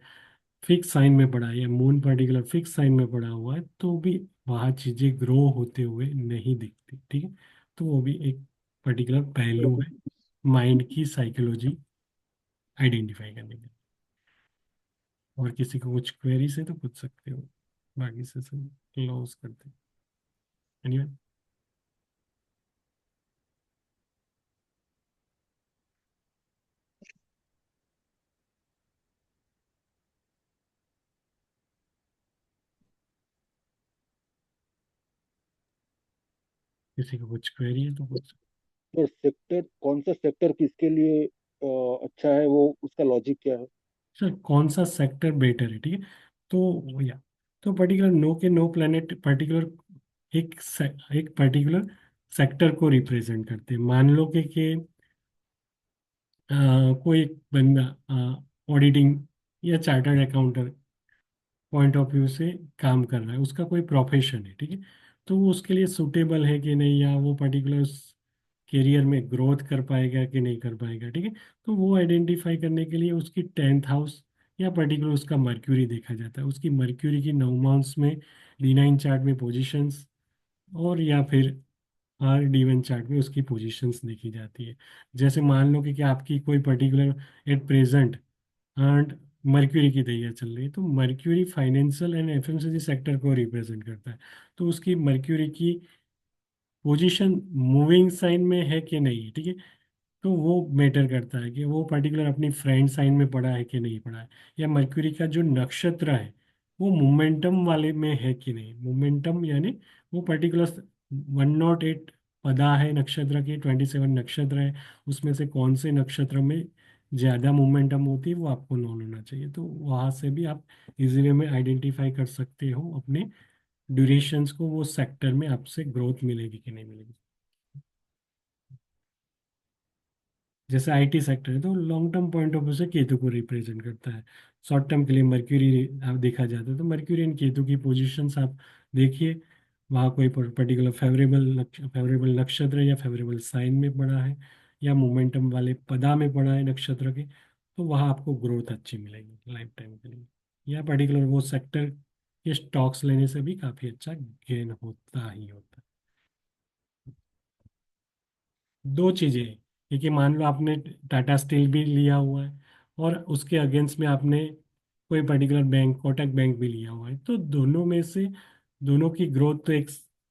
फिक्स साइन में पड़ा है या मून पर्टिकुलर फिक्स साइन में पड़ा हुआ है, तो भी वहाँ चीज़ें ग्रो होते हुए नहीं दिखती, ठीक है। तो वो भी एक पर्टिकुलर पहलू है माइंड की साइकोलॉजी आइडेंटिफाई करने के लिए। और किसी को कुछ क्वेरी से तो पूछ सकते हो, बाकी से सब क्लोज करते हैं। एनीवे, किसी को कुछ क्वेरी है तो पूछ। तो सेक्टर, कौन सा सेक्टर किसके लिए अच्छा है, वो उसका लॉजिक क्या है? सर कौन सा सेक्टर बेटर है, ठीक है। तो या तो पर्टिकुलर नो के नो प्लेनेट पर्टिकुलर एक पर्टिकुलर सेक्टर को रिप्रेजेंट करते हैं। मान लो कि अ, कोई एक बंदा ऑडिटिंग या चार्टर्ड अकाउंटर पॉइंट ऑफ व्यू से काम कर रहा है, उसका कोई प्रोफेशन है, ठीक है। तो वो उसके लिए सूटेबल है कि नहीं, या वो पर्टिकुलर करियर में ग्रोथ कर पाएगा कि नहीं कर पाएगा, ठीक है। तो वो आइडेंटिफाई करने के लिए उसकी 10th हाउस या पर्टिकुलर उसका मर्क्यूरी देखा जाता है, उसकी मर्क्यूरी की 9 माउंट्स में D9 चार्ट में पोजीशंस, और या फिर R D1 चार्ट में उसकी पोजीशंस देखी जाती है। जैसे मान लो कि आपकी कोई particular at present and mercury की दैया चल रही है, तो mercury financial and FMCG sector को रिप्रेजेंट करता है, तो उसकी मर्क्यूरी की पोजीशन मूविंग साइन में है कि नहीं, ठीक है। तो वो मैटर करता है कि वो पर्टिकुलर अपनी फ्रेंड साइन में पड़ा है कि नहीं पड़ा है, या मर्क्यूरी का जो नक्षत्र है वो मोमेंटम वाले में है कि नहीं। मोमेंटम यानी वो पर्टिकुलर 108 पदा है नक्षत्र के, 27 नक्षत्र है, उसमें से कौन से नक्षत्र में ज़्यादा मोमेंटम होती है वो आपको नॉन होना चाहिए। तो वहाँ से भी आप इजीली में आइडेंटिफाई कर सकते हो अपने ड्यूरेशंस को वो सेक्टर में आपसे ग्रोथ मिलेगी कि नहीं मिलेगी। जैसे आईटी सेक्टर है तो long term point of view से केतु को रिप्रेजेंट करता है। शॉर्ट टर्म के लिए मर्क्यूरी आप देखा जाता है, तो मर्क्यूरी एंड केतु की पोजीशंस आप देखिए, वहाँ कोई पर्टिकुलर फेवरेबल नक्षत्र या फेवरेबल साइन में पड़ा है या मोमेंटम वाले पदा में पड़ा है नक्षत्र के, तो वहाँ आपको ग्रोथ अच्छी मिलेगी लाइफ टाइम के लिए। या पर्टिकुलर वो सेक्टर के स्टॉक्स लेने से भी काफ़ी अच्छा गेन होता ही होता है। दो चीजें हैं, क्योंकि मान लो आपने टाटा स्टील भी लिया हुआ है और उसके अगेंस्ट में आपने कोई पर्टिकुलर बैंक कोटक बैंक भी लिया हुआ है, तो दोनों में से दोनों की ग्रोथ तो एक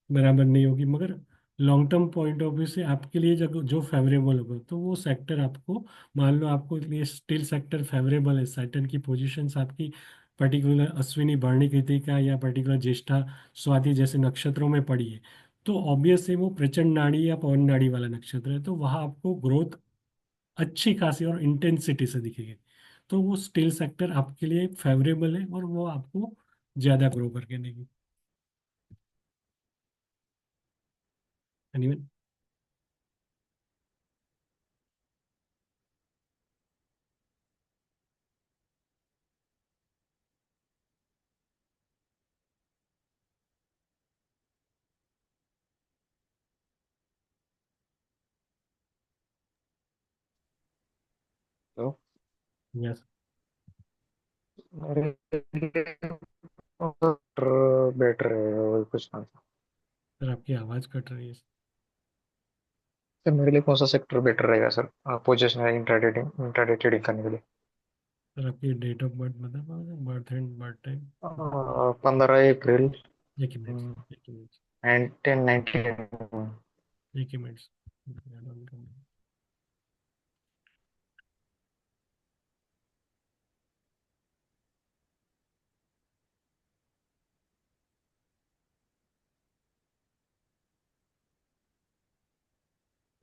बराबर नहीं होगी, मगर long term point of view से आपके लिए जो जो फेवरेबल होगा तो वो सेक्टर आपको, मान लो आपको ये स्टील सेक्टर फेवरेबल है, सैटर्न की पोजीशंस आपकी पर्टिकुलर अश्विनी भरणी कृतिका या पर्टिकुलर ज्येष्ठा स्वाति जैसे नक्षत्रों में पड़ी है, तो ऑब्वियस है वो प्रचंड नाड़ी या पवन नाड़ी वाला नक्षत्र है, तो वहाँ आपको ग्रोथ अच्छी खासी और इंटेंसिटी से दिखेगी। तो वो स्टील सेक्टर आपके लिए फेवरेबल है और वो आपको ज़्यादा ग्रो करके देगी। एनीवे, तो यस मेरे बेटर है और कुछ ना। सर, आपकी आवाज़ कट रही है। सर मेरे लिए कौन सा सेक्टर बेटर रहेगा सर, पोजीशन है इंट्राडे ट्रेडिंग करने के लिए? सर, आपकी डेट ऑफ बर्थ बता पाओगे, बर्थ एंड बर्थ टाइम? 15 अप्रैल एक ही मिनट, एक ही मिनट, 1999। एक ही मिनट।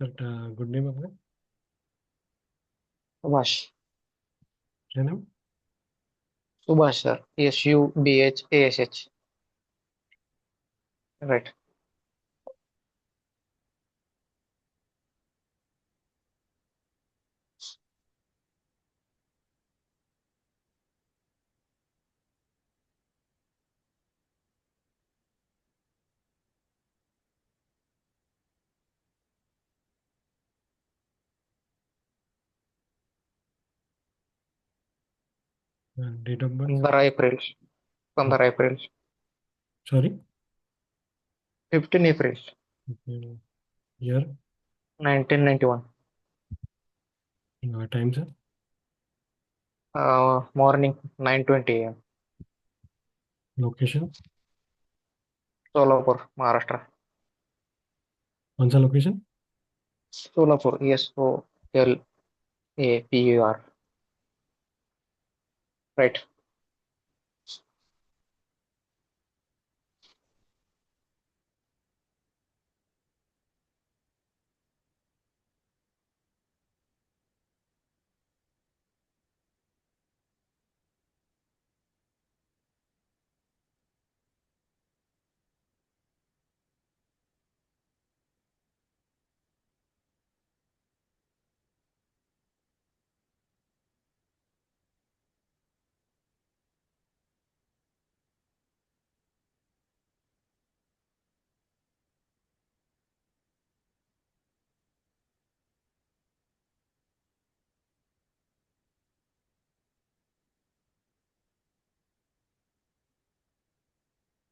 सर, गुड नेम आपका सुभाष। क्या नाम? Subhash sir, SUBHASH। Right. Date of birth? 15 अप्रैल, 15 अप्रैल, सॉरी, 15 अप्रैल year, 1991। Time sir? Morning 9:20 AM। Location? Solapur, Maharashtra. कौन सा लोकेशन? सोलापुर, SOLAPUR। राइट।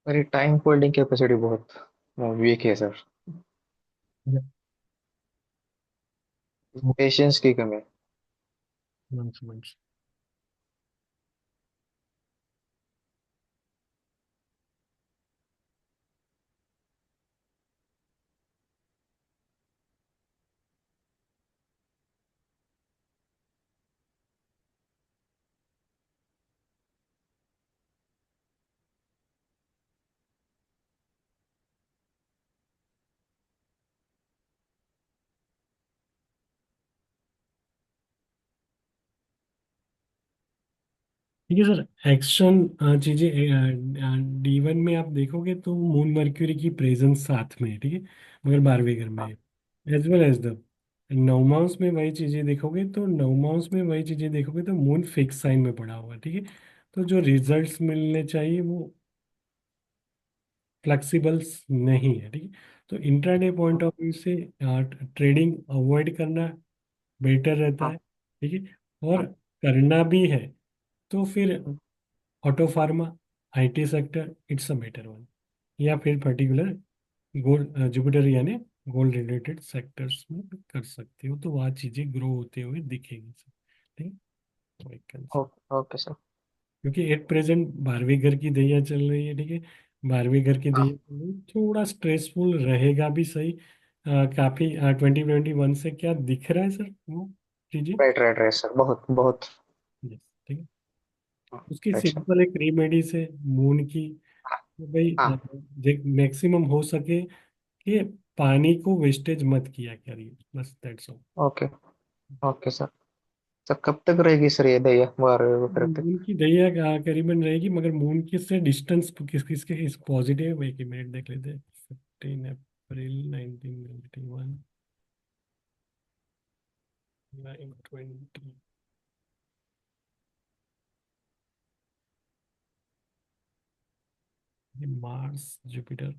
मेरी टाइम होल्डिंग कैपेसिटी बहुत वीक है सर। पेशेंस की कमी है। मंच। ठीक है सर। एक्शन चीजें D1 में आप देखोगे तो मून मर्क्यूरी की प्रेजेंस साथ में है, ठीक है, मगर 12वें घर में हाँ है। एज वेल एज द नवमांश में वही चीजें देखोगे तो नवमांश में वही चीजें देखोगे तो मून फिक्स साइन में पड़ा हुआ है, ठीक है। तो जो रिजल्ट्स मिलने चाहिए वो फ्लेक्सिबल्स नहीं है, ठीक है। तो इंट्राडे पॉइंट ऑफ व्यू से ट्रेडिंग अवॉइड करना बेटर रहता हाँ है, ठीक है। और करना भी है तो फिर auto pharma, IT sector, it's a better one. या फिर पर्टिकुलर गोल्ड जुपिटर यानी गोल्ड रिलेटेड सेक्टर्स में कर सकते हो, तो वहाँ चीजें ग्रो होते हुए दिखेंगी सर, ठीक है। तो एक कंसेप्ट, ओके ओके सर। क्योंकि एट प्रेजेंट 12वें घर की दैया चल रही है, ठीक है। 12वें घर की हाँ दैया चल रही है, थोड़ा स्ट्रेसफुल रहेगा भी सही। काफी 2021 से क्या दिख रहा है सर वो चीजें। राइट राइट राइट सर, बहुत बहुत। यस, ठीक है। हाँ, उसकी राइट सर। सिंपल एक रेमेडीज है मून की, हाँ तो भाई हाँ, मैक्सिमम हो सके कि पानी को वेस्टेज मत किया करिए, बस that's all. Okay okay sir. Sir कब तक रहेगी सर ये दैया 12 तक? मून की दैया करीबन रहेगी, मगर मून की से डिस्टेंस किस किसके इस पॉजिटिव, एक मिनट देख लेते हैं। 15 अप्रैल 1991, 920, मार्स जुपिटर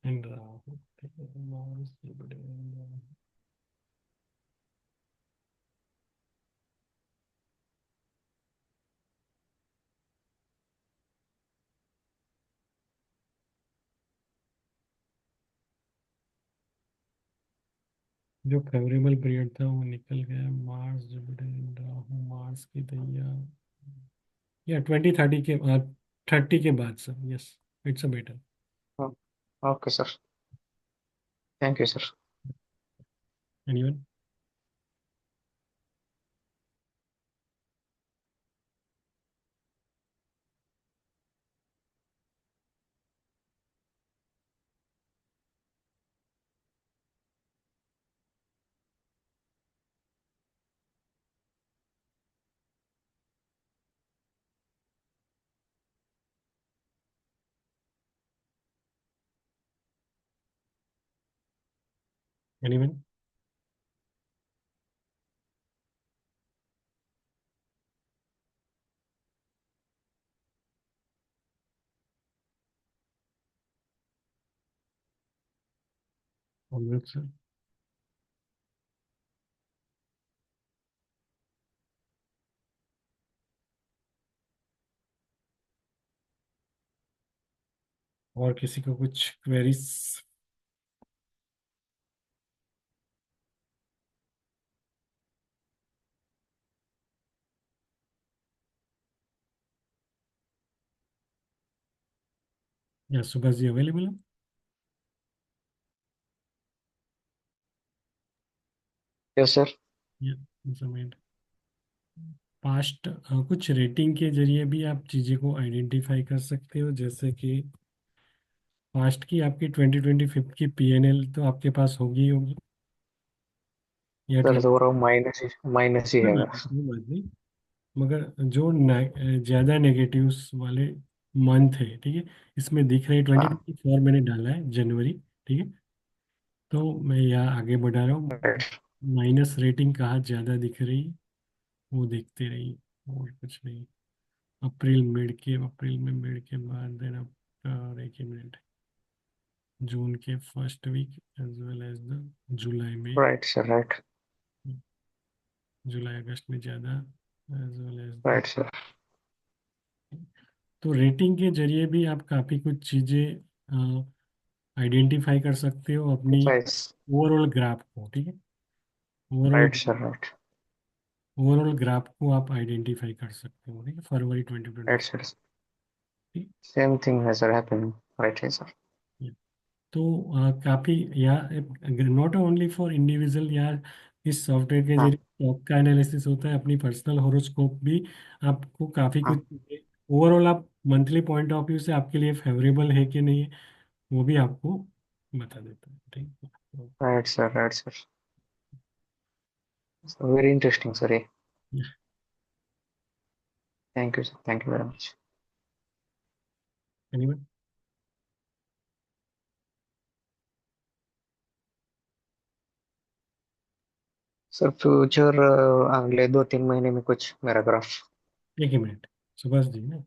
एंड राहु, ठीक है, मार्स जुपिटर एंड राहु। जो फेवरेबल पीरियड था वो निकल गया, Mars Jupiter and Rahu, Mars की दैया या 2030 के 30 के बाद sir, yes, it's a better. Okay sir, thank you sir. Anyone. Anyone. Alright sir. और किसी को कुछ क्वेरीज? या सुभाष जी अवेलेबल है? Yes sir. या मिनट। पास्ट कुछ रेटिंग के जरिए भी आप चीज़ें को आइडेंटिफाई कर सकते हो, जैसे कि पास्ट की आपकी 2025 की PNL तो आपके पास होगी ही होगी, या सर 20। तो वो माइनस ही कोई है। बात नहीं, कोई बात नहीं, मगर जो ज़्यादा नेगेटिव्स वाले मंथ है, ठीक है, इसमें दिख रहे ट्वेंटी हाँ ट्वेंटी फोर मैंने डाला है जनवरी, ठीक है। तो मैं यहाँ आगे बढ़ा रहा हूँ। राइट माइनस रेटिंग कहाँ ज़्यादा दिख रही है वो देखते रहिए, और कुछ नहीं। अप्रैल में मिड के बाद देन अब एक ही मिनट, जून के first week as well as the जुलाई में, राइट सर, राइट जुलाई अगस्त में ज़्यादा, as well as the. Right sir. तो रेटिंग के जरिए भी आप काफ़ी कुछ चीज़ें आइडेंटिफाई कर सकते हो अपनी प्राइस। ओवरऑल ग्राफ को, ठीक है। Overall right sir, right overall graph को आप आइडेंटिफाई कर सकते हो, ठीक है, फरवरी राइट 2020। सर। सेम थिंग है सर हैपनिंग। राइट है सर। तो काफ़ी यार, नॉट ओनली फॉर इंडिविजुअल यार, इस सॉफ्टवेयर के हाँ जरिए स्टॉक का एनालिसिस होता है, अपनी पर्सनल होरोस्कोप भी आपको काफ़ी हाँ, कुछ ओवरऑल आप मंथली पॉइंट ऑफ व्यू से आपके लिए फेवरेबल है कि नहीं है वो भी आपको बता देता है, ठीक है। तो, right sir, right sir. Very interesting sir ये। Thank you sir, thank you very much. Anyone? Sir future अगले 2-3 महीने में कुछ मेरा ग्राफ। एक ही मिनट, सुभाष जी ना,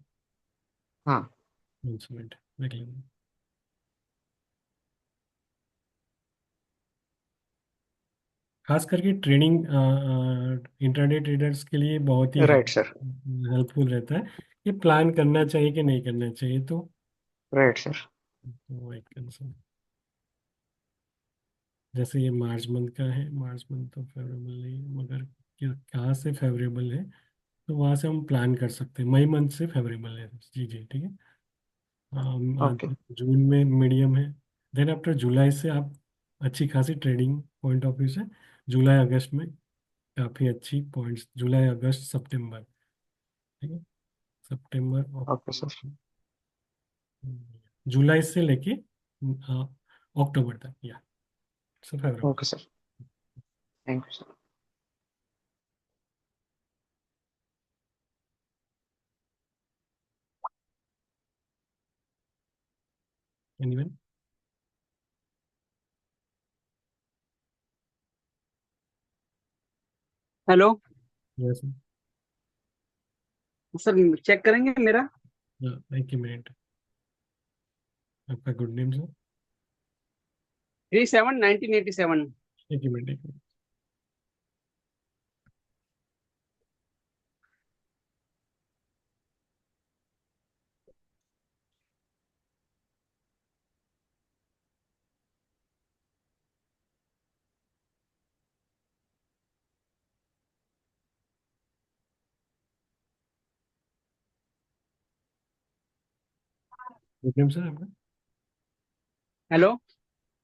हाँ। 1 मिनट देख लेंगे। खास करके ट्रेनिंग इंट्राडे ट्रेडर्स के लिए बहुत ही राइट सर। हेल्पफुल रहता है। ये प्लान करना चाहिए कि नहीं करना चाहिए, तो राइट सर। वो एक कंसर्न। जैसे ये मार्च मंथ का है, मार्च मंथ तो फेवरेबल नहीं है, मगर कहाँ से फेवरेबल है तो वहाँ से हम प्लान कर सकते हैं। मई मंथ से फेवरेबल है, जी जी ठीक है। ओके। जून में मीडियम है। देन आफ्टर जुलाई से आप अच्छी खासी ट्रेडिंग पॉइंट ऑफ व्यू से जुलाई अगस्त में काफ़ी अच्छी पॉइंट्स, जुलाई अगस्त सितंबर, ठीक है। सितंबर ओके सर। जुलाई से लेके अक्टूबर तक, या सब favourable. Okay sir, thank you sir. Anyone? Hello yes sir, check करेंगे मेरा। सर, एक ही मिनट। आपका गुड नेम सर? 37 1987। एक ही मिनट, एक मिनट। गुड नेम सर आपका? हेलो,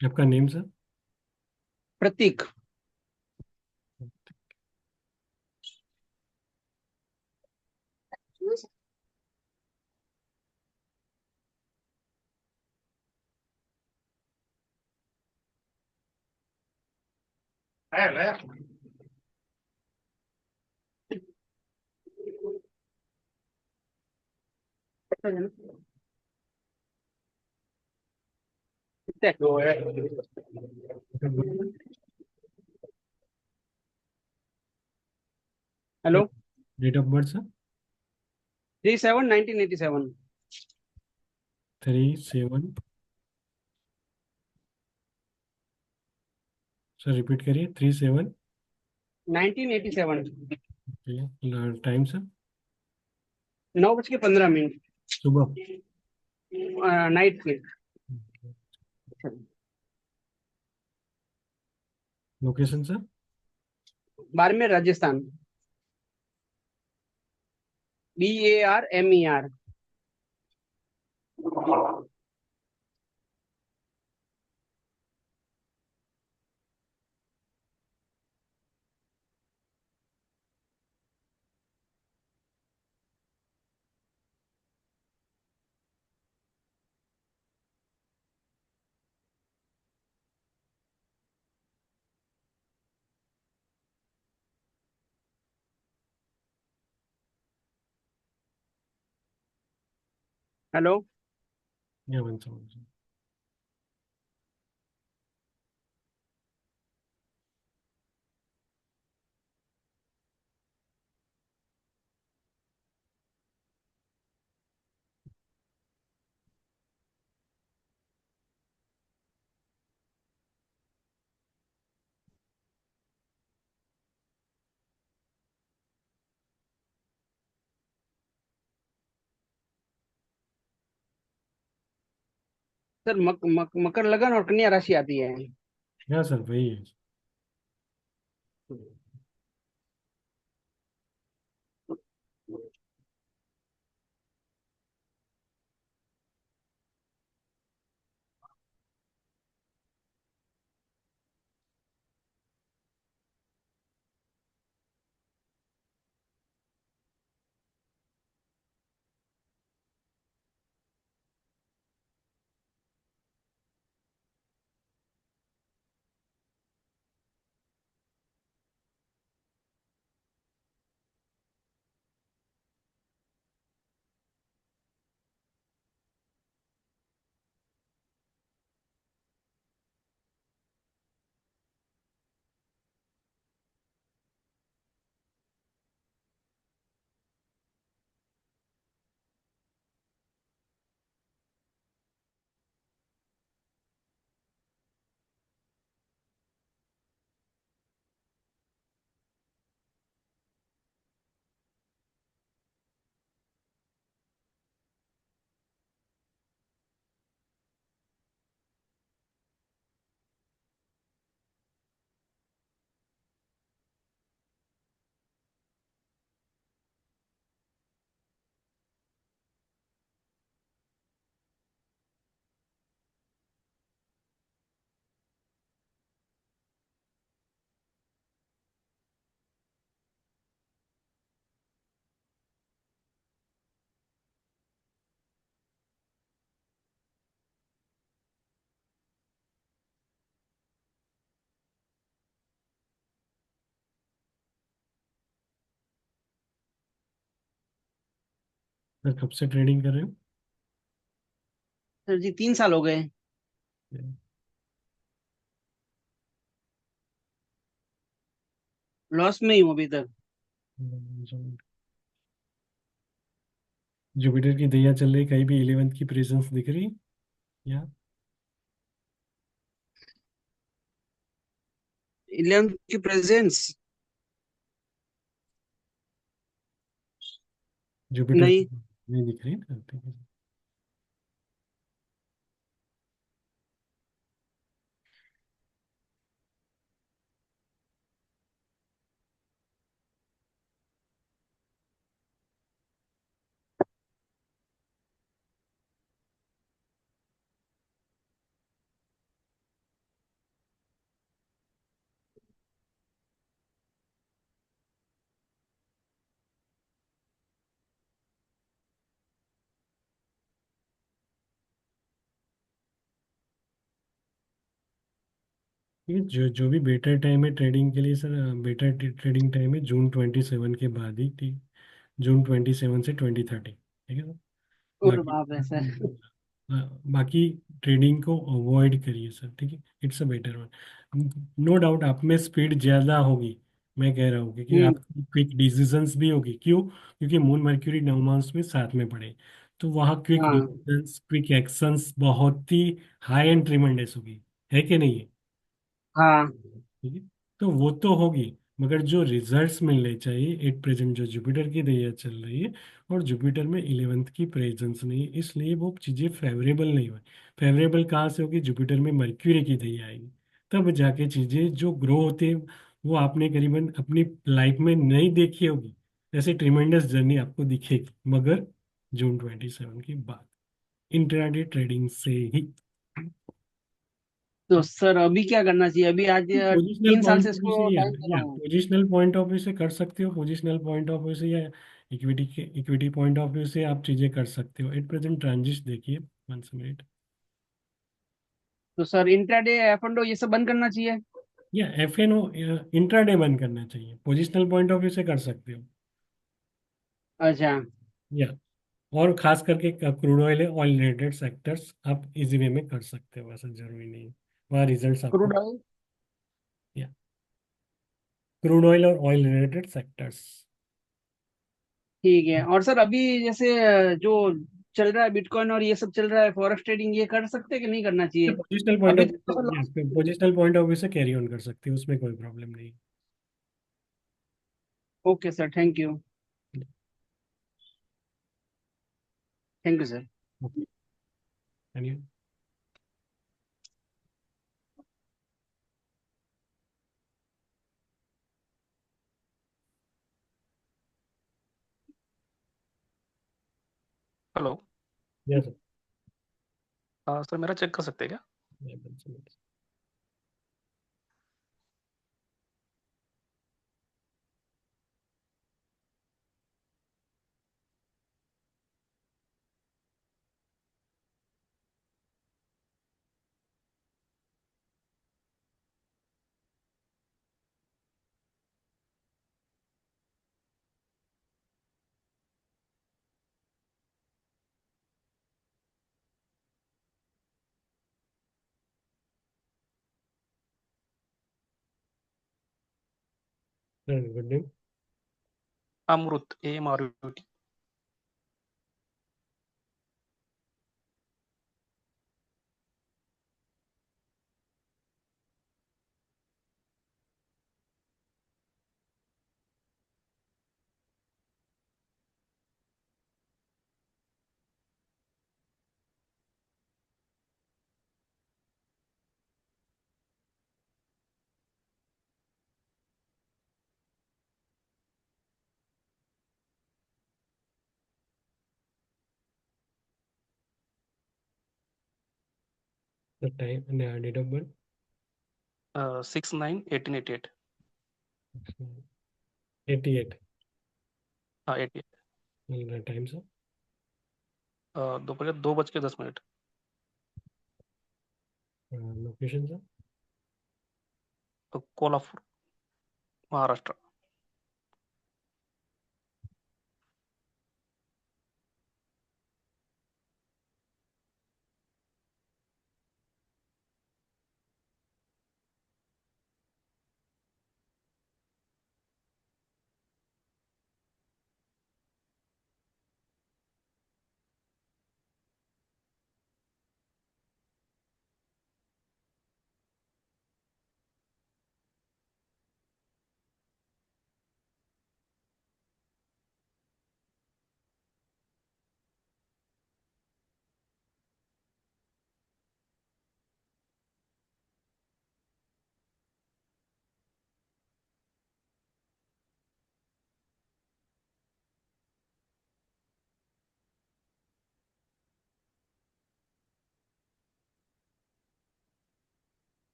आपका name sir? Prateek. Hello, date of birth sir? 37 1987। 37, sir repeat करिए, 37। 1987। Time sir? 9:15। सुबह? नाइट के। Location sir? Barmer Rajasthan. BARMER। Hello, या वन सेवन। सर मकर लगन और कन्या राशि आती है। या सर वही है। सर कब से ट्रेडिंग कर रहे हो? सर जी 3 साल हो गए। लॉस में ही हूँ अभी तक। जुपिटर की दैया चल रही, कहीं भी 11th की प्रेजेंस दिख रही या? 11 की प्रेजेंस जुपिटर नहीं। नहीं दिख रही ना, ठीक है। ये जो जो भी बेटर टाइम है ट्रेडिंग के लिए सर, बेटर ट्रेडिंग टाइम है जून 27 के बाद ही, ठीक। जून 27 से 2030, ठीक है सर। और बाकी बाप रे सर। बाकी ट्रेडिंग को अवॉइड करिए सर, ठीक है। It's a better one. No doubt आप में स्पीड ज़्यादा होगी, मैं कह रहा हूँ कि हम्म। आपकी क्विक डिसीजंस भी होगी। क्यों? क्योंकि मून मर्क्यूरी नवमांस में साथ में पड़े, तो वहाँ क्विक हाँ डिसीजंस, क्विक एक्शंस बहुत ही हाई एंड ट्रिमेंडस होगी, है कि नहीं है? हाँ। ठीक है। तो वो तो होगी, मगर जो रिजल्ट्स मिलने चाहिए एट प्रेजेंट, जो जुपिटर की दैया चल रही है और जुपिटर में 11th की प्रेजेंस नहीं है, इसलिए वो चीज़ें फेवरेबल नहीं हुई। फेवरेबल कहाँ से होगी? जुपिटर में मर्क्यूरी की दैया आएगी, तब जाके चीज़ें जो ग्रो होते हैं वो आपने करीबन अपनी लाइफ में नहीं देखी होगी। ऐसे ट्रिमेंडस जर्नी आपको दिखेगी, मगर जून 27 के बाद इंट्राडे ट्रेडिंग से ही। तो सर अभी क्या करना चाहिए? अभी आज पोजिशनल 3 साल पॉइंट से ऑफ व्यू से, इसको टाइम दे या रहा हूँ। पोजिशनल पॉइंट ऑफ व्यू से कर सकते हो, पोजिशनल पॉइंट ऑफ व्यू से, या इक्विटी पॉइंट ऑफ व्यू से आप चीजें कर सकते हो। एट प्रेजेंट ट्रांजिश देखिए, 1 मिनट। तो सर इंट्राडे एफ एंड ये सब बंद करना चाहिए? या एफ एन ओ इंट्राडे बंद करना चाहिए, पोजिशनल पॉइंट ऑफ व्यू से कर सकते हो। अच्छा। या और खास करके क्रूड ऑयल है, ऑयल रिलेटेड सेक्टर्स आप इजी वे में कर सकते हो, ऐसा जरूरी नहीं है वहाँ रिजल्ट्स आपको। Crude oil. या क्रूड ऑयल और ऑयल रिलेटेड सेक्टर्स। ठीक है। और सर अभी जैसे जो चल रहा है बिटकॉइन और ये सब चल रहा है फॉरेक्स ट्रेडिंग, ये कर सकते हैं कि नहीं करना चाहिए? पोजिशनल पॉइंट अभी ऑफ थोड़ा सा loss. View, positional point of view से कैरी ऑन कर सकते हो, उसमें कोई प्रॉब्लम नहीं। Okay sir, thank you. Thank you sir. है। हेलो। Yes sir. सर मेरा चेक कर सकते हैं क्या? Good name. Amrut, AMRUT। The time, date of birth. 6/9/1888। 88। हाँ 88। Time sir. दोपहर 2:10। Location sir. Kolhapur, Maharashtra.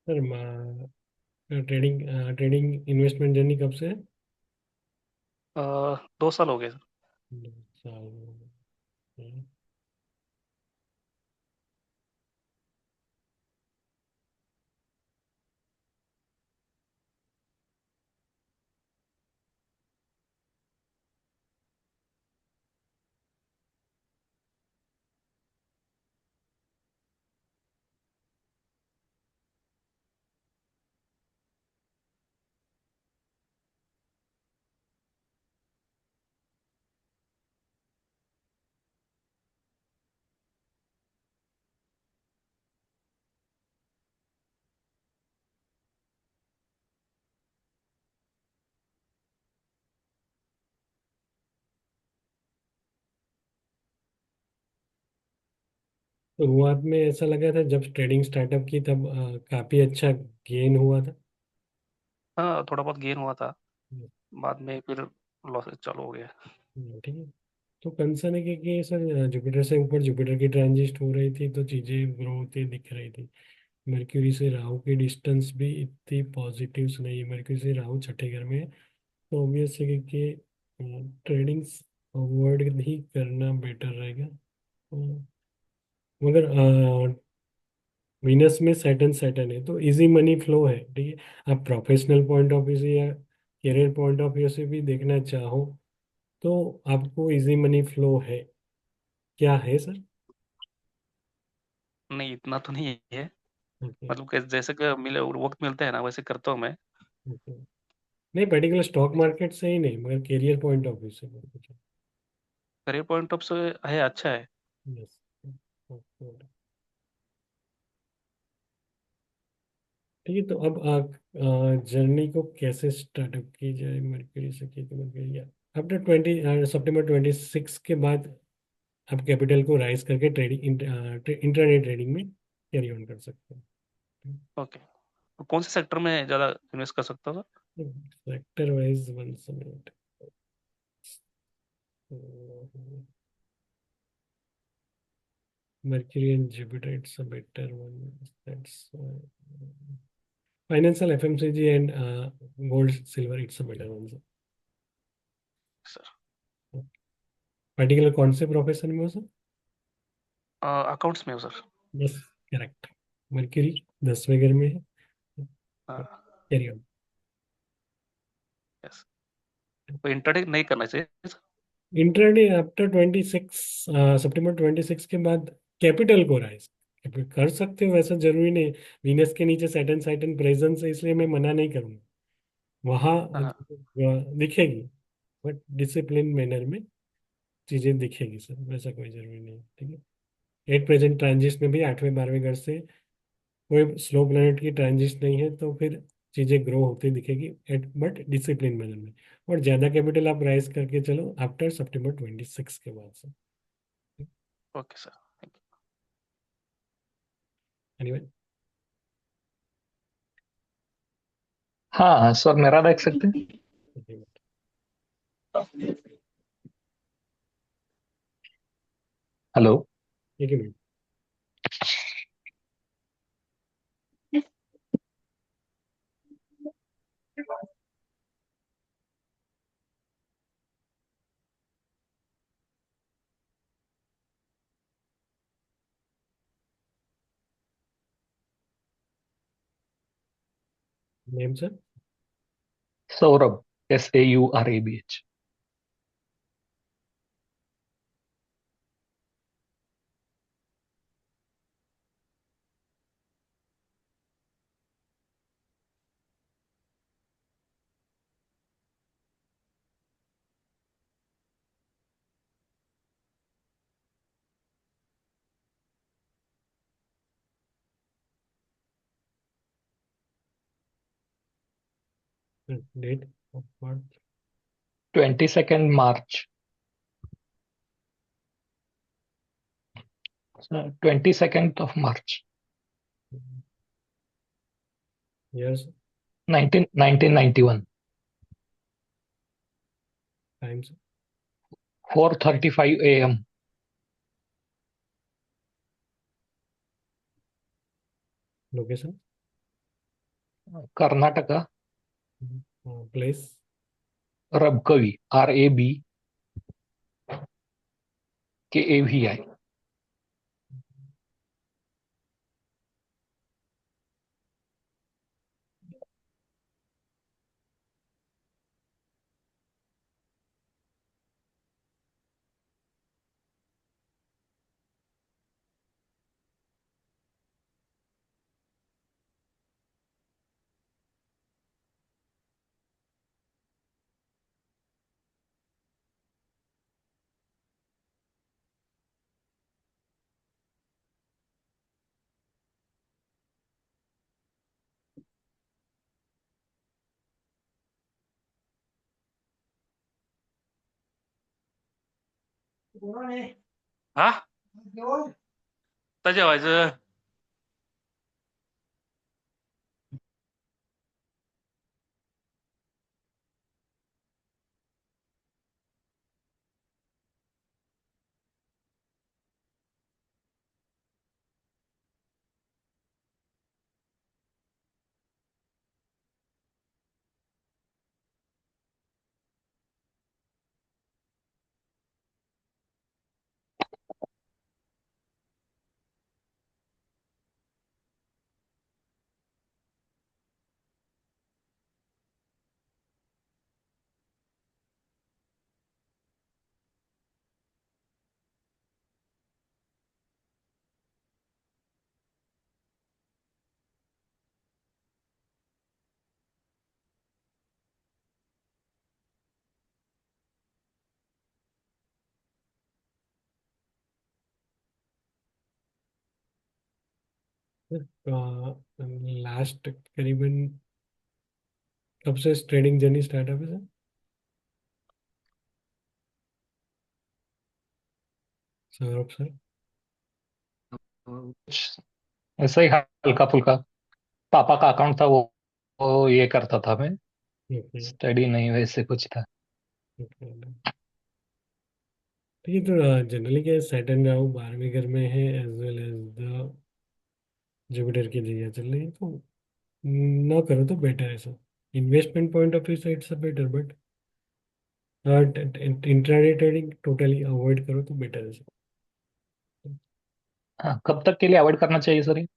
Sir trading trading investment journey कब से है? 2 साल हो गए सर। 2 साल। शुरुआत में ऐसा लगा था जब ट्रेडिंग स्टार्टअप की तब काफी अच्छा गेन हुआ था। हाँ, थोड़ा बहुत गेन हुआ था, बाद में फिर लॉसेस चालू हो गया। ठीक है। तो कंसर्न है कि सर जुपिटर से ऊपर जुपिटर की ट्रांजिट हो रही थी तो चीजें ग्रो होती दिख रही थी। मर्क्यूरी से राहु की डिस्टेंस भी इतनी पॉजिटिव नहीं है। मर्क्यूरी से राहु छठे घर में है तो ऑब्वियस है कि ट्रेडिंग अवॉइड ही करना बेटर रहेगा। मगर वीनस में सैटर्न सैटर्न है तो इजी मनी फ्लो है। ठीक है, आप प्रोफेशनल पॉइंट ऑफ व्यू से या करियर पॉइंट ऑफ व्यू से भी देखना चाहो तो आपको इजी मनी फ्लो है। क्या है सर? नहीं, इतना तो नहीं है, ओके। मतलब कि जैसे कि मिले वक्त मिलता है ना, वैसे करता हूँ मैं। ओके। नहीं, पर्टिकुलर स्टॉक मार्केट से ही नहीं मगर करियर पॉइंट ऑफ व्यू से बोल कुछ। करियर पॉइंट ऑफ से है, अच्छा है। यस। ठीक है, तो अब आप जर्नी को कैसे स्टार्टअप की जाए मर्क्यूरी से की तो मर्क्यूरी आफ्टर 20 सितंबर 26 के बाद आप कैपिटल को राइज करके ट्रेडिंग इंट्राडे ट्रेडिंग में कैरी ऑन कर सकते हैं। ओके, तो कौन से सेक्टर में ज़्यादा इन्वेस्ट कर सकता हूँ sir? Sector wise one minute. Mercury and Jupiter, it's a better one. That's financial FMCG and gold, silver, it's a better one. Sir, particular कौन से प्रोफेशन में हो सर? अकाउंट्स में हो सर। बस करेक्ट। मर्क्यूरी 10वें घर में है। हाँ, कैरी ऑन। यस। तो इंटरडे नहीं करना चाहिए सर? इंट्राडे आफ्टर 26 सितंबर 26 के बाद कैपिटल को राइज कर सकते हो, वैसा जरूरी नहीं। वीनस के नीचे सैटर्न सैटर्न प्रेजेंस है इसलिए मैं मना नहीं करूंगा। वहाँ हाँ। दिखेगी बट डिसिप्लिन मैनर में चीजें दिखेगी सर, वैसा कोई जरूरी नहीं। ठीक है, एट प्रेजेंट ट्रांजिट में भी 8वें 12वें घर से कोई स्लो प्लैनेट की ट्रांजिट नहीं है तो फिर चीजें ग्रो होती दिखेगी एट बट डिसिप्लिन मैनर में। और ज्यादा कैपिटल आप राइज करके चलो आफ्टर September 26 के बाद से। Okay sir, thank anyway. हाँ सर, मेरा देख सकते हैं। हेलो। एक ही minute. Name sir? Saurabh, SAURABH। Date of birth? 22nd March। 22nd of March। Years? 1991। Times? 4:35 AM। Location? Karnataka, place. Rabkavi, RABKAVI।啊，大家好，是लास्ट करीबन कब से ट्रेडिंग जर्नी स्टार्ट है सर? सौरभ सर। कुछ ऐसा ही हल्का फुल्का। पापा का अकाउंट था, वो ये करता था मैं। ओके। स्टडी नहीं, वैसे कुछ था। ओके। तो ये तो जनरली क्या सैटर्न राहु 12वें घर में है as well as the Jupiter की दैया चल रही है, तो ना करो तो बेटर है sir. Investment point of view से it's better, but intraday trading totally avoid करो तो बेटर है सर। हाँ, कब तक के लिए अवॉइड करना चाहिए सर ये?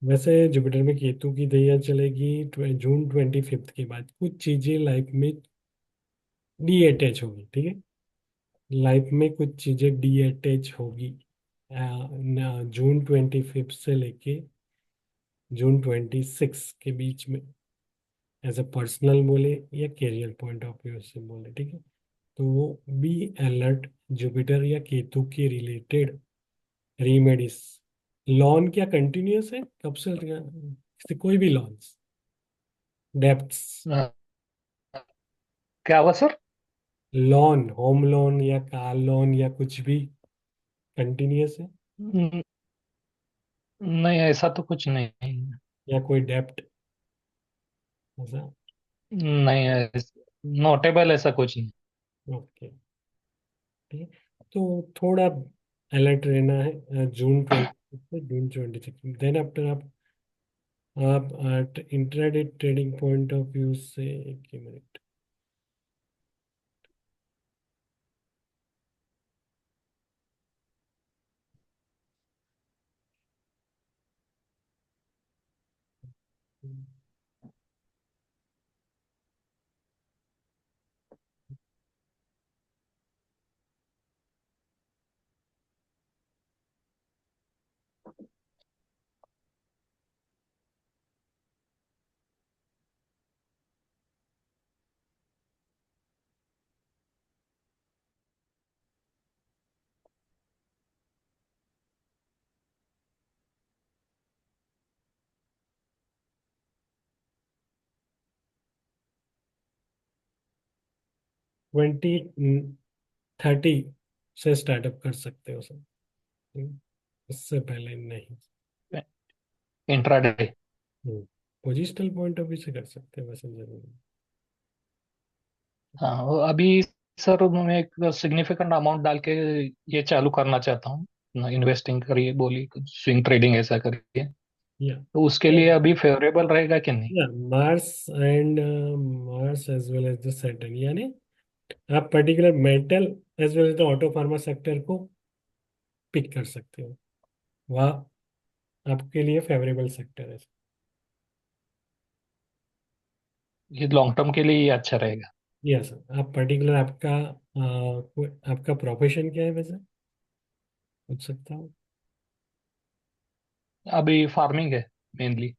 वैसे जुपिटर में केतु की दैया चलेगी जून 25 के बाद। कुछ चीजें लाइफ में डी अटैच होगी, ठीक है। लाइफ में कुछ चीजें डी अटैच होगी जून 25 से लेके जून 26 के बीच में, एज अ पर्सनल बोले या कैरियर पॉइंट ऑफ व्यू से बोले, ठीक है। तो बी अलर्ट। जुपिटर या केतु के रिलेटेड रेमेडीज। लॉन क्या कंटिन्यूस है कब से कोई भी लॉन्स, डेप्ट्स। अ, क्या हुआ सर? लॉन, होम लोन या कार लोन या कुछ भी कंटिन्यूस है, न- नहीं, ऐसा तो कुछ नहीं है। या कोई डेप्ट ऐसा? नहीं, नोटेबल ऐसा कुछ नहीं। ओके, ठीक है। तो थोड़ा अलर्ट रहना है जून 26 से जून 26। देन आफ्टर आप intraday trading point of view से, एक ही मिनट। ट्वेंटी 30 से स्टार्टअप कर सकते हो सर, इससे पहले नहीं। Intraday. Positional point of view से कर सकते हैं, वैसे जरूरी हाँ, वो अभी सर मैं एक सिग्निफिकेंट अमाउंट डाल के ये चालू करना चाहता हूँ। इन्वेस्टिंग करिए बोली, स्विंग ट्रेडिंग ऐसा करिए। या तो उसके लिए अभी फेवरेबल रहेगा कि नहीं? या Mars as well as the Saturn, यानी आप particular metal as well as the auto pharma sector को पिक कर सकते हो, वह आपके लिए फेवरेबल सेक्टर है। ये लॉन्ग टर्म के लिए ये अच्छा रहेगा। Yes sir. आप पर्टिकुलर आपका प्रोफेशन क्या है वैसे, पूछ सकता हूँ? अभी फार्मिंग है मेनली।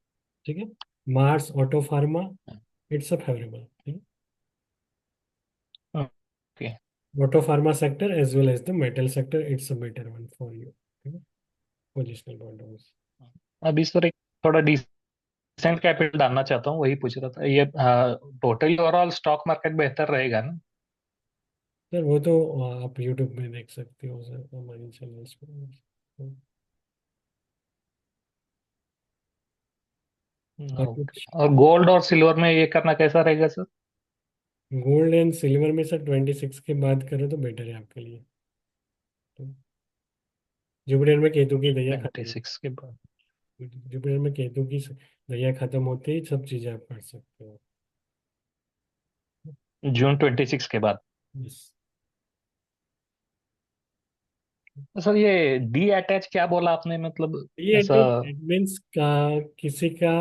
ठीक है, Mars auto pharma, it's a favourable, ठीक ओके। है। Auto pharma sector as well as the metal sector, it's a better one for you, ठीक है, पोजिशनल पॉइंट ऑफ व्यू। अभी सर एक थोड़ा डिसेंट कैपिटल डालना चाहता हूँ, वही पूछ रहा था। ये टोटली ओवरऑल स्टॉक मार्केट बेहतर रहेगा ना? सर वो तो आप यूट्यूब में देख सकते हो सर, हमारी चैनल्स पर। और ओके। कुछ और गोल्ड और सिल्वर में ये करना कैसा रहेगा सर? गोल्ड एंड सिल्वर में सर 26 के बाद करो तो बेटर है आपके लिए। तो जुपिटर में केतु की दैया खत्म, 26 के बाद? जुपिटर में केतु की दैया खत्म होते ही सब चीजें आप कर सकते हो। जून 26 के बाद? यस। तो सर ये डी अटैच क्या बोला आपने, मतलब ये ऐसा? तो इट मीन्स का किसी का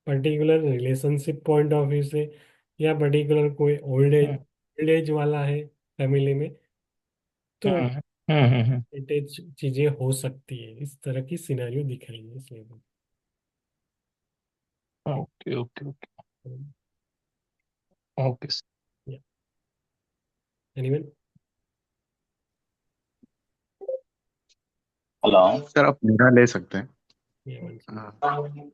particular relationship point of view से, या पर्टिकुलर कोई हम्म ओल्ड एज वाला है फैमिली में, तो हम्म हम्म। अटैच चीजें हो सकती है, इस तरह की सिनेरियो दिख रही है इसलिए। Okay okay okay okay. Anyone. Hello. Sir आप मेरा ले सकते हैं। ये वन। हाँ।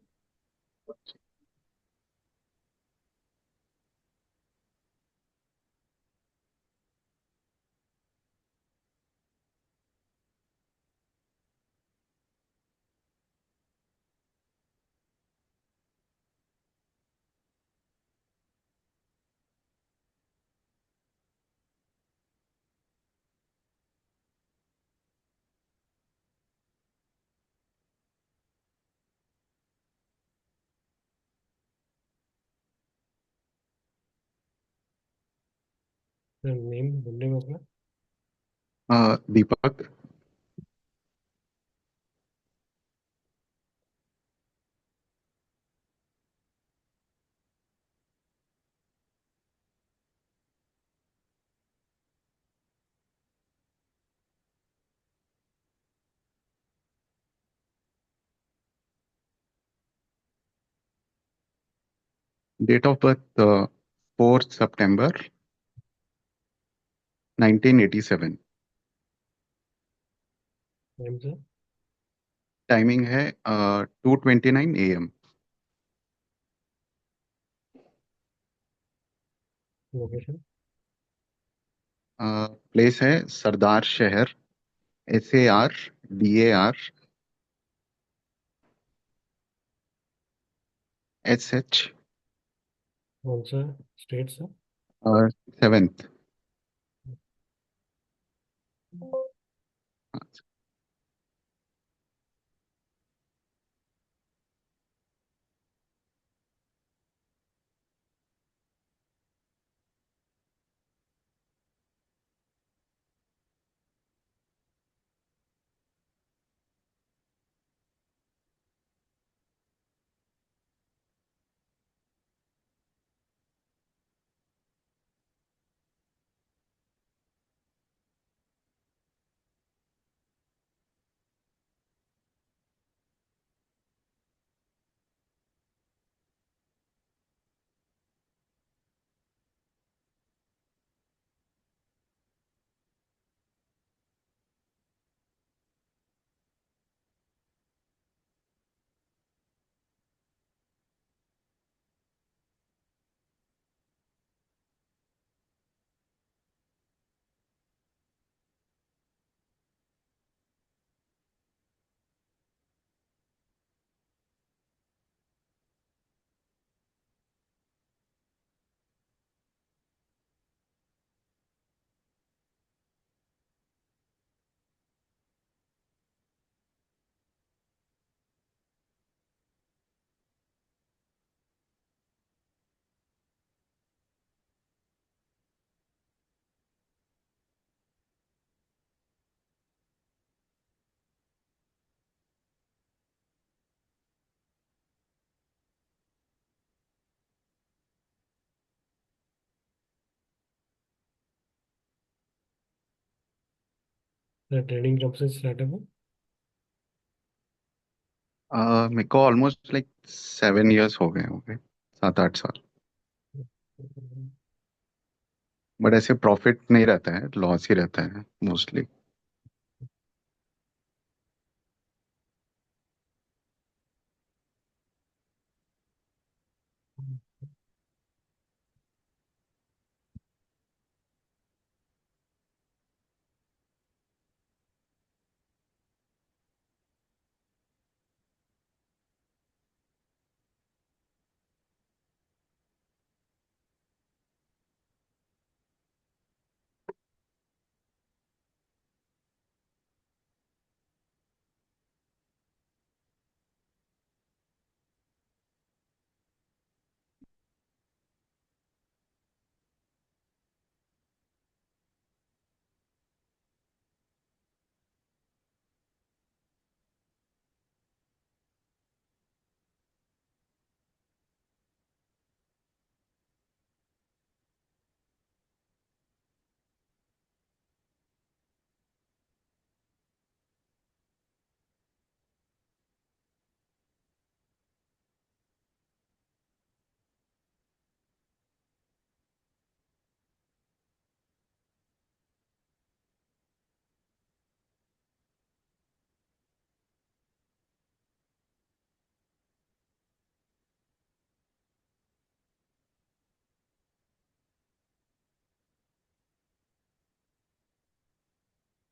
नेम बोलने में अपना। दीपक। डेट ऑफ बर्थ 4 सितंबर 1987। Name sir. टाइमिंग है 2:29 AM। लोकेशन। प्लेस है सरदार शहर, SARDARSH। कौन सा state sir? 7th। Sir trading कब से स्टार्ट है वो? मेरे को ऑलमोस्ट लाइक 7 years हो गए होंगे, 7-8 साल। बट ऐसे प्रॉफिट नहीं रहता है, लॉस ही रहता है मोस्टली।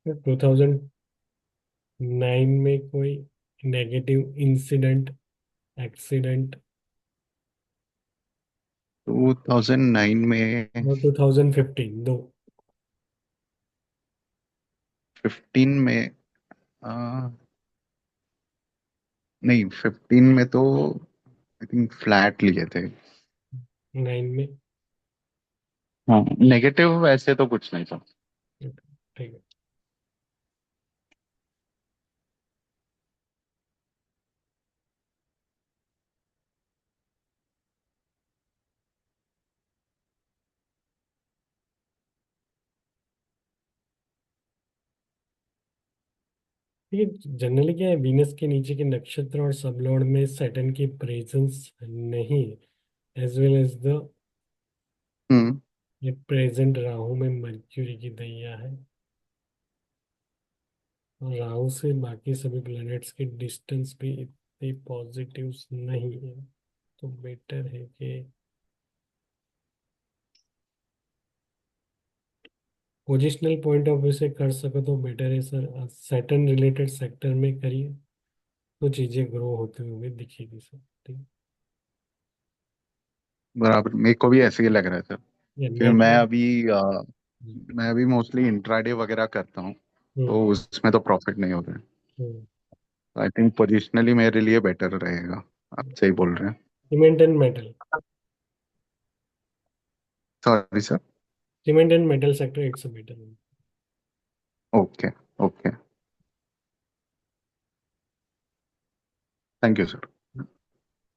2009 में कोई नेगेटिव इंसिडेंट, एक्सीडेंट? 2009 में, और 2015 दो? 15 में, आ, नहीं 15 में तो आई थिंक फ्लैट लिए थे। 9 में? हाँ, नेगेटिव ऐसे तो कुछ नहीं था। ठीक है। ये जनरली क्या है, वीनस के नीचे के नक्षत्र और सबलॉर्ड में सैटर्न की प्रेजेंस नहीं है, as well as the hmm. ये प्रेजेंट राहु में मर्क्यूरी की दैया है। और राहु से बाकी सभी प्लैनेट्स की डिस्टेंस भी इतनी पॉजिटिव नहीं है, तो बेटर है कि पोजिशनल पॉइंट ऑफ व्यू से कर सको तो बेटर है सर। सैटर्न रिलेटेड सेक्टर में करिए तो चीजें ग्रो होते हुए दिखेगी सर। ठीक है। बराबर, मेरे को भी ऐसे ही लग रहा था, ये क्योंकि नेटवर्क। मैं अभी मोस्टली इंट्राडे वगैरह करता हूँ, तो हम्म। उसमें तो प्रॉफिट नहीं होता है। हम्म। आई थिंक पोजिशनली मेरे लिए बेटर रहेगा। आप सही बोल रहे हैं। Cement and metal. Sorry sir. Cement and metal sector it's a better. Okay. Okay, thank you sir.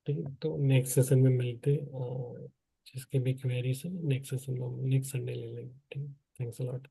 ठीक है, तो नेक्स्ट सेशन में मिलते हैं, और जिसके भी क्वेरीज है नेक्स्ट सेशन में नेक्स्ट संडे ले लेंगे। ठीक है, थैंक्स अ लॉट।